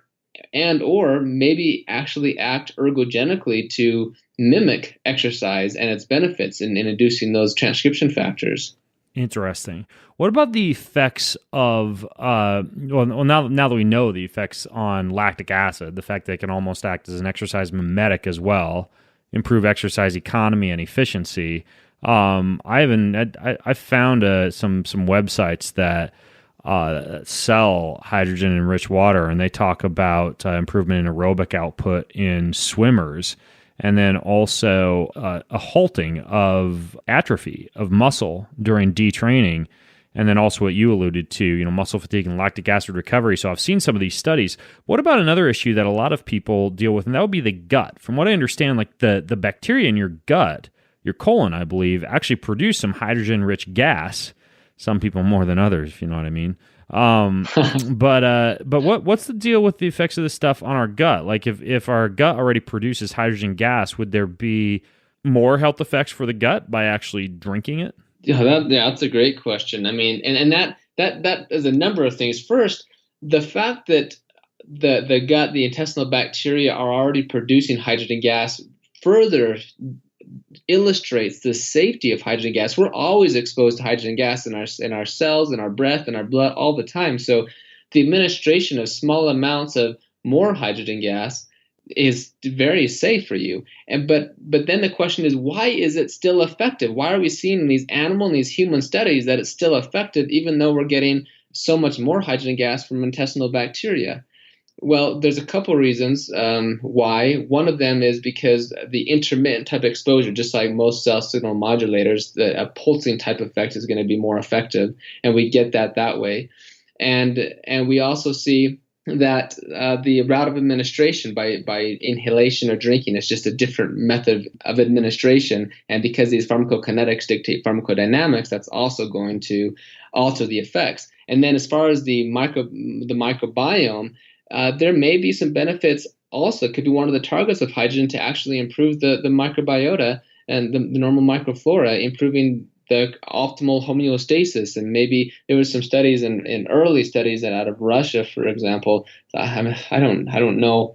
maybe actually act ergogenically to mimic exercise and its benefits in inducing those transcription factors. Interesting. What about the effects of, now that we know the effects on lactic acid, the fact that it can almost act as an exercise mimetic as well, improve exercise economy and efficiency. I found some websites that sell hydrogen-enriched water, and they talk about improvement in aerobic output in swimmers, and then also a halting of atrophy of muscle during detraining, and then also what you alluded to, muscle fatigue and lactic acid recovery. So I've seen some of these studies. What about another issue that a lot of people deal with, and that would be the gut? From what I understand, like the bacteria in your gut, your colon, I believe, actually produce some hydrogen-rich gas. some people more than others, if you know what I mean. But what's the deal with the effects of this stuff on our gut? Like if our gut already produces hydrogen gas, would there be more health effects for the gut by actually drinking it? Yeah, that's a great question. I mean, and that is a number of things. First, the fact that the gut, the intestinal bacteria are already producing hydrogen gas further illustrates the safety of hydrogen gas. We're always exposed to hydrogen gas in our cells, in our breath, in our blood all the time. So the administration of small amounts of more hydrogen gas is very safe for you. But then the question is, why is it still effective? Why are we seeing in these animal and these human studies that it's still effective even though we're getting so much more hydrogen gas from intestinal bacteria? Well, there's a couple reasons why. One of them is because the intermittent type exposure, just like most cell signal modulators, a pulsing type effect is going to be more effective, and we get that way. And we also see that the route of administration by inhalation or drinking is just a different method of administration. And because these pharmacokinetics dictate pharmacodynamics, that's also going to alter the effects. And then as far as the microbiome, there may be some benefits also. It could be one of the targets of hydrogen to actually improve the microbiota and the normal microflora, improving the optimal homeostasis. And maybe there was some studies in early studies out of Russia, for example. I don't know,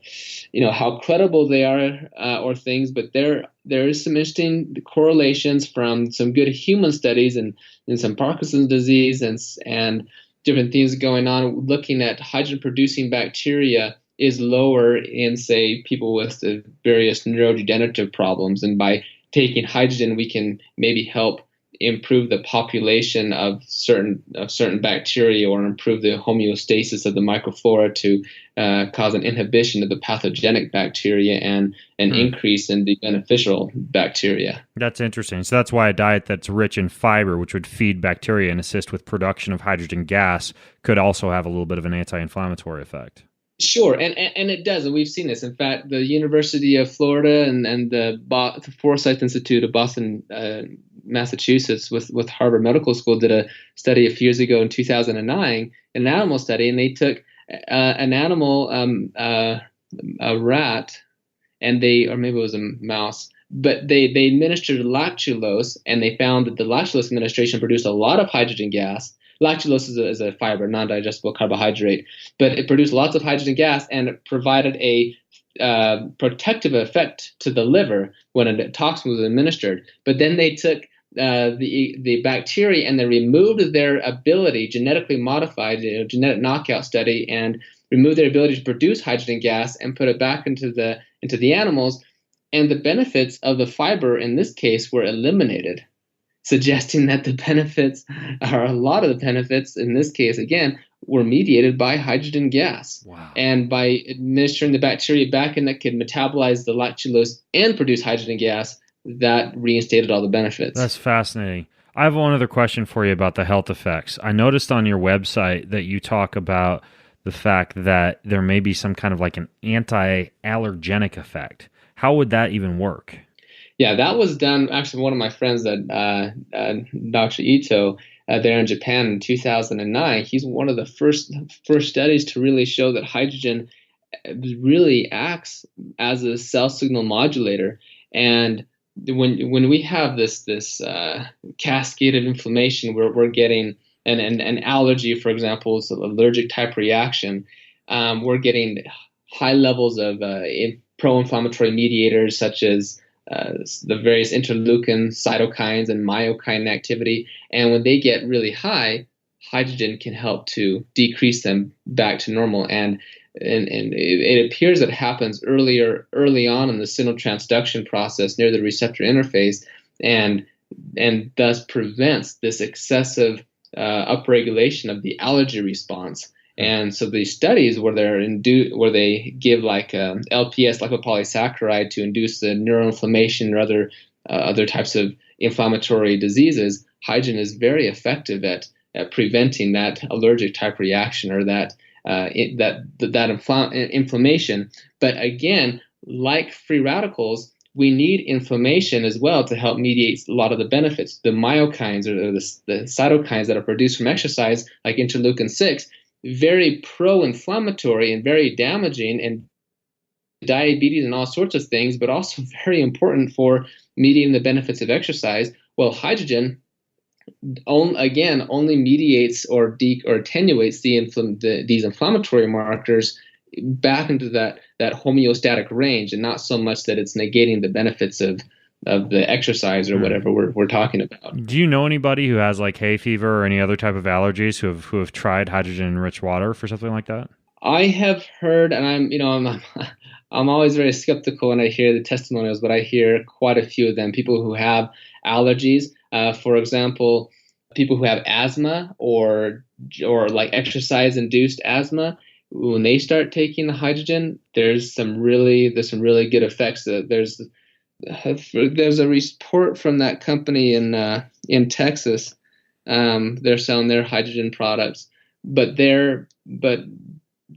how credible they are or things, but there is some interesting correlations from some good human studies and some Parkinson's disease and different things going on, looking at hydrogen producing bacteria is lower in, say, people with the various neurodegenerative problems. And by taking hydrogen, we can maybe help improve the population of certain bacteria or improve the homeostasis of the microflora to cause an inhibition of the pathogenic bacteria and an increase in the beneficial bacteria. That's interesting. So that's why a diet that's rich in fiber, which would feed bacteria and assist with production of hydrogen gas, could also have a little bit of an anti-inflammatory effect. Sure, and it does, and we've seen this. In fact, the University of Florida and the Forsyth Institute of Boston, Massachusetts, with Harvard Medical School, did a study a few years ago in 2009, an animal study, and they took an animal, a rat, and or maybe it was a mouse, but they administered lactulose, and they found that the lactulose administration produced a lot of hydrogen gas. Lactulose is a fiber, non-digestible carbohydrate, but it produced lots of hydrogen gas, and it provided a protective effect to the liver when a toxin was administered. But then they took the bacteria and they removed their ability, genetically modified, genetic knockout study, and removed their ability to produce hydrogen gas and put it back into the animals. And the benefits of the fiber in this case were eliminated, suggesting that the benefits, or a lot of the benefits in this case, again, were mediated by hydrogen gas. Wow. And by administering the bacteria back in that could metabolize the lactulose and produce hydrogen gas, that reinstated all the benefits. That's fascinating. I have one other question for you about the health effects. I noticed on your website that you talk about the fact that there may be some kind of like an anti-allergenic effect. How would that even work? Yeah, that was done actually. One of my friends, Dr. Ito, there in Japan in 2009. He's one of the first studies to really show that hydrogen really acts as a cell signal modulator. And when we have this cascade of inflammation, we're getting an allergy, for example, it's an allergic type reaction. We're getting high levels of pro-inflammatory mediators such as the various interleukin, cytokines, and myokine activity. And when they get really high, hydrogen can help to decrease them back to normal. And it appears that it happens early on in the signal transduction process near the receptor interface, and thus prevents this excessive upregulation of the allergy response. And so these studies where they give like LPS, lipopolysaccharide, to induce the neuroinflammation or other types of inflammatory diseases, hydrogen is very effective at preventing that allergic type reaction or that inflammation. But again, like free radicals, we need inflammation as well to help mediate a lot of the benefits. The myokines or the cytokines that are produced from exercise, like interleukin-6, very pro-inflammatory and very damaging and diabetes and all sorts of things, but also very important for mediating the benefits of exercise. Well, hydrogen only mediates or attenuates these inflammatory markers back into that homeostatic range, and not so much that it's negating the benefits of the exercise or whatever we're talking about. Do you know anybody who has like hay fever or any other type of allergies who have tried hydrogen-enriched water for something like that? I have heard, and I'm always very skeptical when I hear the testimonials, but I hear quite a few of them. People who have allergies, for example, people who have asthma or like exercise-induced asthma. When they start taking the hydrogen, there's some really good effects. There's a report from that company in Texas. They're selling their hydrogen products, but there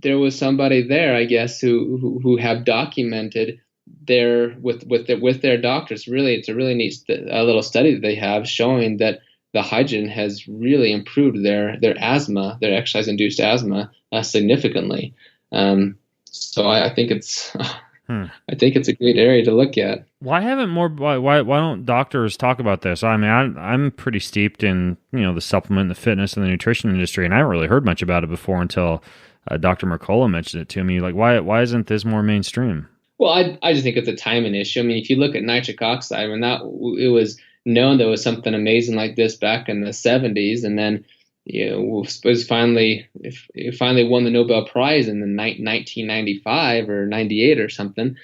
was somebody there, I guess, who have documented with their doctors. Really, it's a really neat little study that they have showing that the hydrogen has really improved their asthma, their exercise-induced asthma, significantly. So I think it's I think it's a great area to look at. Why don't doctors talk about this? I mean, I'm pretty steeped in the supplement, the fitness, and the nutrition industry, and I haven't really heard much about it before until Dr. Mercola mentioned it to me. Like, why isn't this more mainstream? Well, I just think it's a timing issue. I mean, if you look at nitric oxide, it was known there was something amazing like this back in the 70s, and then it finally won the Nobel Prize in the 1995 or 98 or something.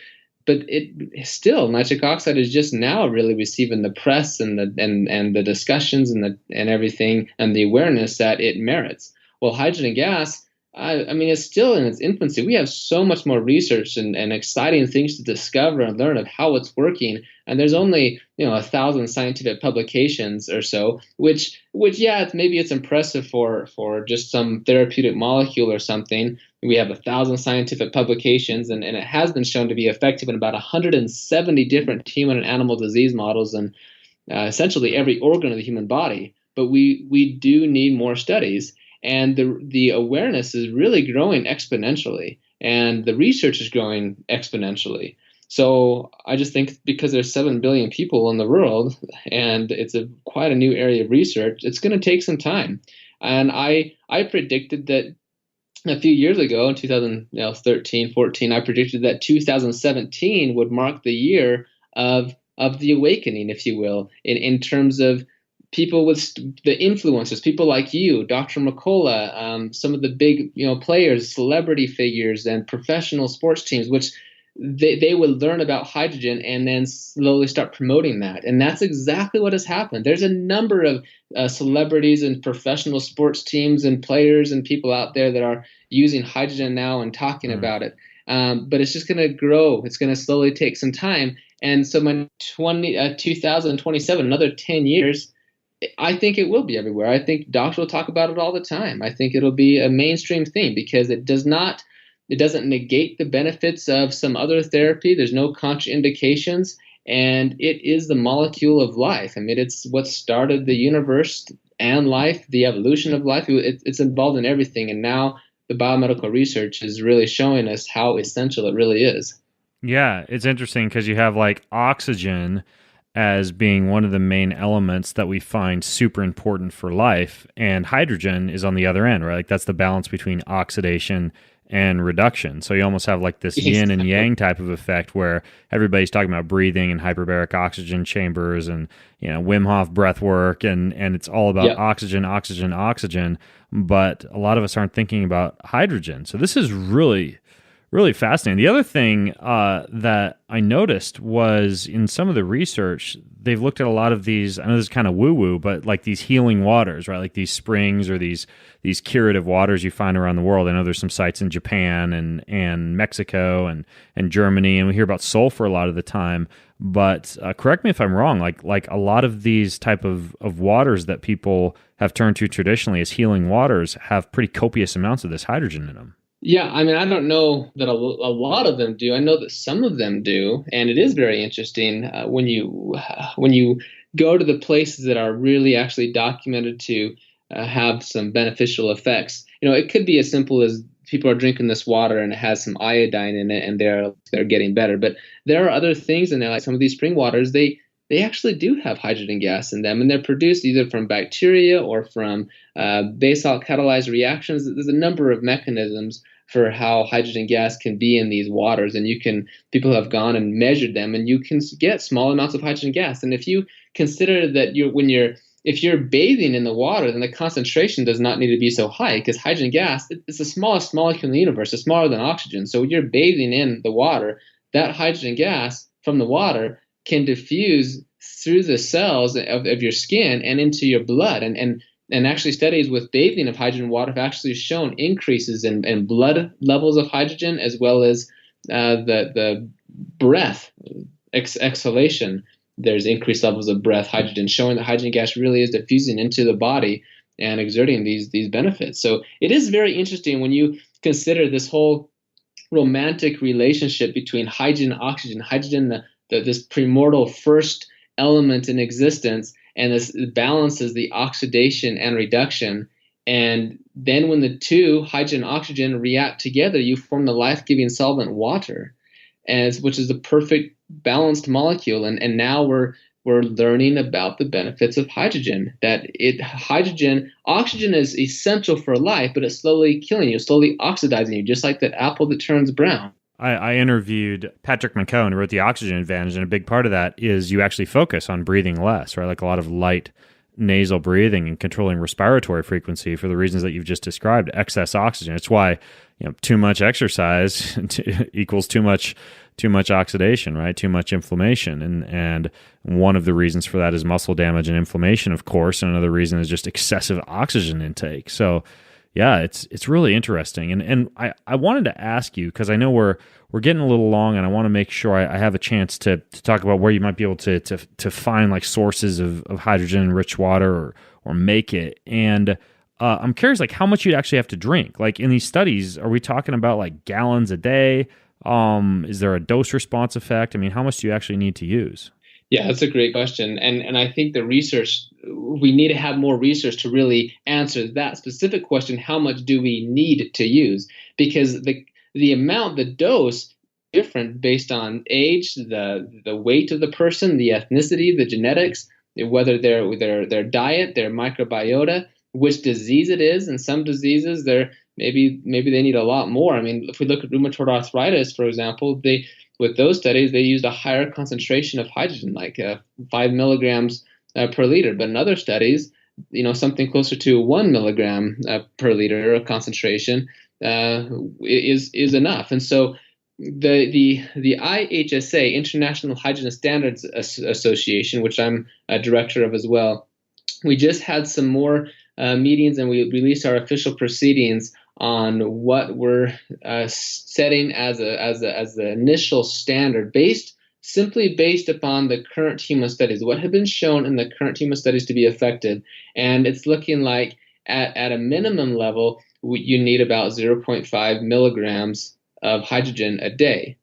But nitric oxide is just now really receiving the press and the discussions and everything and the awareness that it merits. Well, hydrogen gas, I mean, it's still in its infancy. We have so much more research and exciting things to discover and learn of how it's working. And there's only 1,000 scientific publications or so, which maybe it's impressive for just some therapeutic molecule or something. We have 1,000 scientific publications, and it has been shown to be effective in about 170 different human and animal disease models, and essentially every organ of the human body. But we do need more studies. And the awareness is really growing exponentially, and the research is growing exponentially. So I just think because there's 7 billion people in the world, and it's quite a new area of research, it's going to take some time. And I predicted that a few years ago, in 2013, 14, I predicted that 2017 would mark the year of the awakening, if you will, in terms of people with the influencers, people like you, Dr. Mercola, some of the big players, celebrity figures, and professional sports teams, which they would learn about hydrogen and then slowly start promoting that. And that's exactly what has happened. There's a number of celebrities and professional sports teams and players and people out there that are using hydrogen now and talking about it. But it's just going to grow. It's going to slowly take some time. And so by 2027, another 10 years, I think it will be everywhere. I think doctors will talk about it all the time. I think it'll be a mainstream theme because it doesn't negate the benefits of some other therapy. There's no contraindications, and it is the molecule of life. I mean, it's what started the universe and life, the evolution of life. It's involved in everything, and now the biomedical research is really showing us how essential it really is. Yeah, it's interesting because you have like oxygen as being one of the main elements that we find super important for life, and hydrogen is on the other end, right? Like that's the balance between oxidation and reduction. So you almost have like this yin and yang type of effect where everybody's talking about breathing and hyperbaric oxygen chambers and Wim Hof breath work, and it's all about oxygen, oxygen, oxygen, but a lot of us aren't thinking about hydrogen. So this is really fascinating. The other thing that I noticed was in some of the research, they've looked at a lot of these, I know this is kind of woo-woo, but like these healing waters, right? Like these springs or these curative waters you find around the world. I know there's some sites in Japan and Mexico and Germany, and we hear about sulfur a lot of the time. But correct me if I'm wrong, like a lot of these type of waters that people have turned to traditionally as healing waters have pretty copious amounts of this hydrogen in them. Yeah, I mean, I don't know that a lot of them do. I know that some of them do, and it is very interesting when you go to the places that are really actually documented to have some beneficial effects. It could be as simple as people are drinking this water and it has some iodine in it, and they're getting better. But there are other things in there, like some of these spring waters. They actually do have hydrogen gas in them, and they're produced either from bacteria or from basalt catalyzed reactions. There's a number of mechanisms for how hydrogen gas can be in these waters, and people have gone and measured them, and you can get small amounts of hydrogen gas. And if you consider that if you're bathing in the water, then the concentration does not need to be so high, because hydrogen gas, it's the smallest molecule in the universe. It's smaller than oxygen. So when you're bathing in the water, that hydrogen gas from the water can diffuse through the cells of your skin and into your blood. And actually, studies with bathing of hydrogen water have actually shown increases in blood levels of hydrogen, as well as the breath exhalation. There's increased levels of breath hydrogen, showing that hydrogen gas really is diffusing into the body and exerting these benefits. So it is very interesting when you consider this whole romantic relationship between hydrogen and oxygen. Hydrogen, this primordial first element in existence, and this balances the oxidation and reduction. And then when the two, hydrogen and oxygen, react together, you form the life-giving solvent water, which is the perfect balanced molecule. And now we're learning about the benefits of hydrogen. Oxygen is essential for life, but it's slowly killing you, slowly oxidizing you, just like that apple that turns brown. I interviewed Patrick McCone, who wrote The Oxygen Advantage, and a big part of that is you actually focus on breathing less, right? Like a lot of light nasal breathing and controlling respiratory frequency for the reasons that you've just described, excess oxygen. It's why, too much exercise equals too much oxidation, right? Too much inflammation. And one of the reasons for that is muscle damage and inflammation, of course. And another reason is just excessive oxygen intake. So yeah, it's really interesting. And I wanted to ask you, because I know we're getting a little long, and I want to make sure I have a chance to talk about where you might be able to find like sources of hydrogen enriched water or make it. And I'm curious, like how much you'd actually have to drink. Like in these studies, are we talking about like gallons a day? Is there a dose response effect? I mean, how much do you actually need to use? Yeah, that's a great question. And I think we need to have more research to really answer that specific question. How much do we need to use? Because the dose, different based on age, the weight of the person, the ethnicity, the genetics, whether their diet, their microbiota, which disease it is. In some diseases, maybe they need a lot more. I mean, if we look at rheumatoid arthritis, for example, with those studies, they used a higher concentration of hydrogen, like 5 milligrams per liter. But in other studies, something closer to 1 milligram per liter of concentration is enough. And so the IHSA, International Hydrogen Standards Association, which I'm a director of as well, we just had some more meetings, and we released our official proceedings on what we're setting as the initial standard, simply based upon the current human studies, what have been shown in the current human studies to be effective. And it's looking like at a minimum level, you need about 0.5 milligrams of hydrogen a day.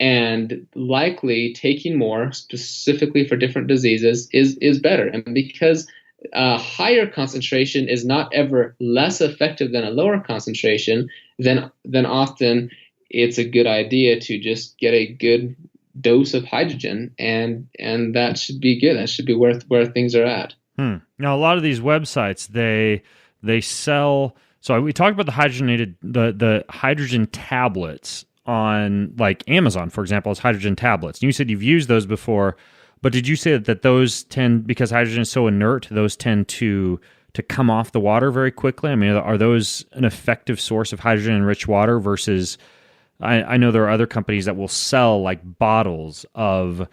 And likely taking more, specifically for different diseases, is better. And because a higher concentration is not ever less effective than a lower concentration, then often it's a good idea to just get a good dose of hydrogen, and that should be good. That should be where things are at. Now, a lot of these websites, they sell. So we talked about the hydrogen tablets on like Amazon, for example, as hydrogen tablets. And you said you've used those before. But did you say that those tend, because hydrogen is so inert, those tend to come off the water very quickly? I mean, are those an effective source of hydrogen-enriched water versus, I know there are other companies that will sell like bottles of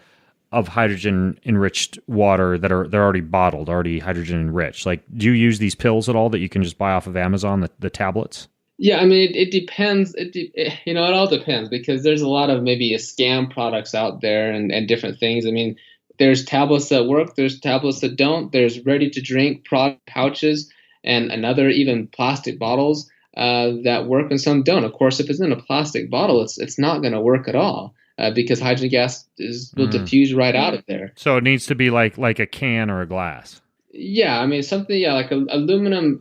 hydrogen-enriched water they're already bottled, already hydrogen-enriched. Like, do you use these pills at all that you can just buy off of Amazon, the tablets? Yeah, I mean, it depends. It all depends, because there's a lot of maybe scam products out there and different things. I mean, there's tablets that work, there's tablets that don't, there's ready to drink product pouches and other even plastic bottles. that work and some don't. Of course, if it's in a plastic bottle, it's not going to work at all because hydrogen gas will diffuse right out of there. So it needs to be like a can or a glass. Yeah, I mean something like an aluminum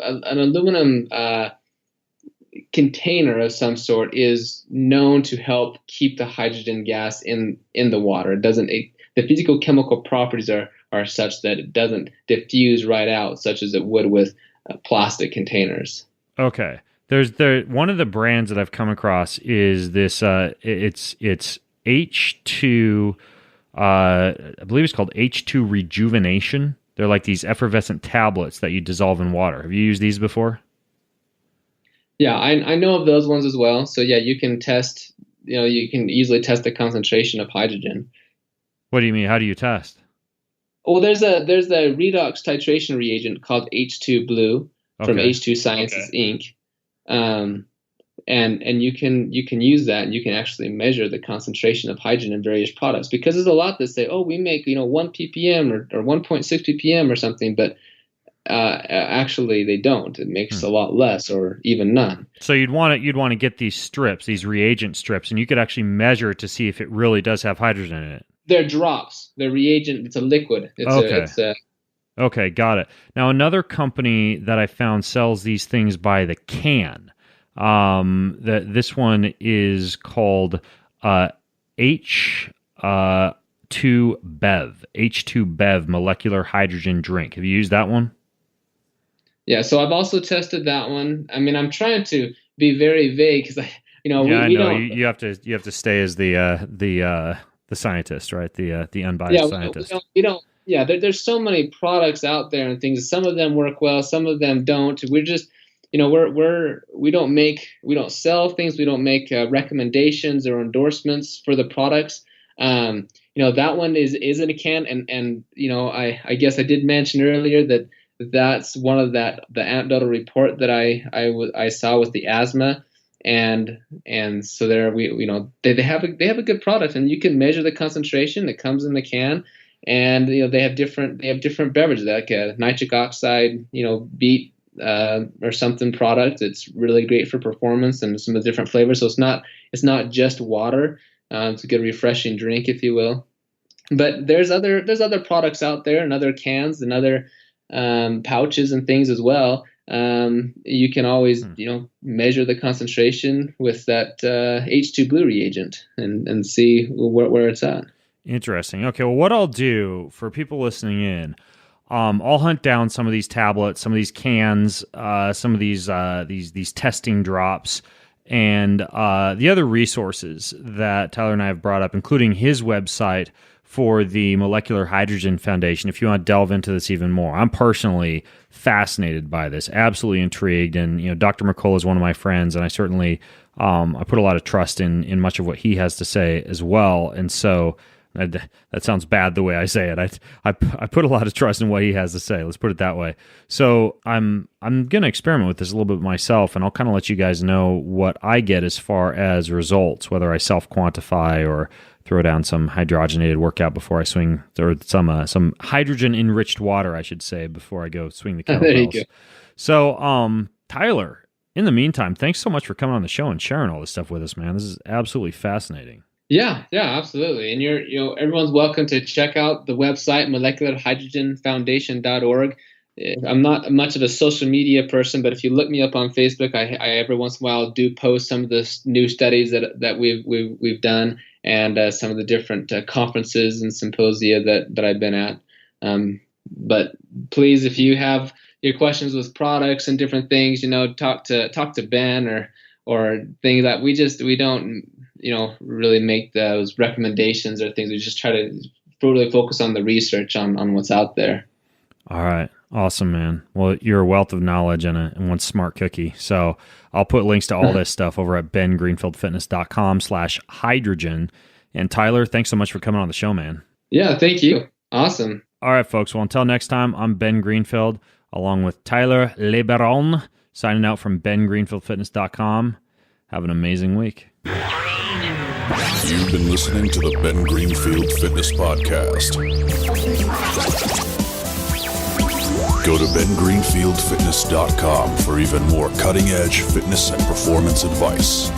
container of some sort is known to help keep the hydrogen gas in the water. The physical chemical properties are such that it doesn't diffuse right out, such as it would with plastic containers. Okay. There's one of the brands that I've come across is this. It's H2. I believe it's called H2 Rejuvenation. They're like these effervescent tablets that you dissolve in water. Have you used these before? Yeah, I know of those ones as well. So yeah, you can test. You can easily test the concentration of hydrogen. What do you mean? How do you test? Well, there's a redox titration reagent called H2 Blue from H2 Sciences Inc. And you can use that, and you can actually measure the concentration of hydrogen in various products, because there's a lot that say, oh, we make 1 ppm or 1.6 ppm or something, but actually they don't. It makes a lot less or even none. So you'd want to get these strips, these reagent strips, and you could actually measure to see if it really does have hydrogen in it. They're drops. They're reagent. It's a liquid. Okay, got it. Now another company that I found sells these things by the can. This one is called H2 Bev molecular hydrogen drink. Have you used that one? Yeah, so I've also tested that one. I mean, I'm trying to be very vague because we don't. You have to stay as the scientist, right? The unbiased scientist. We don't. Yeah, there's so many products out there and things. Some of them work well, some of them don't. We're just, we don't sell things. We don't make recommendations or endorsements for the products. That one is in a can, and I guess I did mention earlier that's one of the anecdotal report that I saw with the asthma, and so there they have a good product, and you can measure the concentration that comes in the can. And they have different beverages, like a nitric oxide beet or something product. It's really great for performance and some of the different flavors. So it's not just water. It's a good refreshing drink, if you will. But there's other products out there, and other cans and other pouches and things as well. You can always measure the concentration with that H2 Blue reagent and see where it's at. Interesting. Okay, well, what I'll do for people listening in, I'll hunt down some of these tablets, some of these cans, some of these testing drops, and the other resources that Tyler and I have brought up, including his website for the Molecular Hydrogen Foundation, if you want to delve into this even more. I'm personally fascinated by this, absolutely intrigued, and Dr. McCullough is one of my friends, and I certainly I put a lot of trust in much of what he has to say as well, and so that sounds bad the way I say it. I put a lot of trust in what he has to say. Let's put it that way. So I'm going to experiment with this a little bit myself, and I'll kind of let you guys know what I get as far as results, whether I self-quantify or throw down some hydrogenated workout before I swing, or some hydrogen-enriched water, I should say, before I go swing the kettlebells. There you go. So, Tyler, in the meantime, thanks so much for coming on the show and sharing all this stuff with us, man. This is absolutely fascinating. Yeah, absolutely. And everyone's welcome to check out the website, molecularhydrogenfoundation.org. I'm not much of a social media person, but if you look me up on Facebook, I every once in a while do post some of the new studies that we've done, and some of the different conferences and symposia that I've been at. But please, if you have your questions with products and different things, talk to Ben or things that we don't really make those recommendations or things. We just try to really focus on the research on what's out there. All right. Awesome, man. Well, you're a wealth of knowledge and one smart cookie. So I'll put links to all this stuff over at bengreenfieldfitness.com/hydrogen. And Tyler, thanks so much for coming on the show, man. Yeah, thank you. Awesome. All right, folks. Well, until next time, I'm Ben Greenfield, along with Tyler Lebaron, signing out from bengreenfieldfitness.com. Have an amazing week. You've been listening to the Ben Greenfield Fitness Podcast. Go to bengreenfieldfitness.com for even more cutting-edge fitness and performance advice.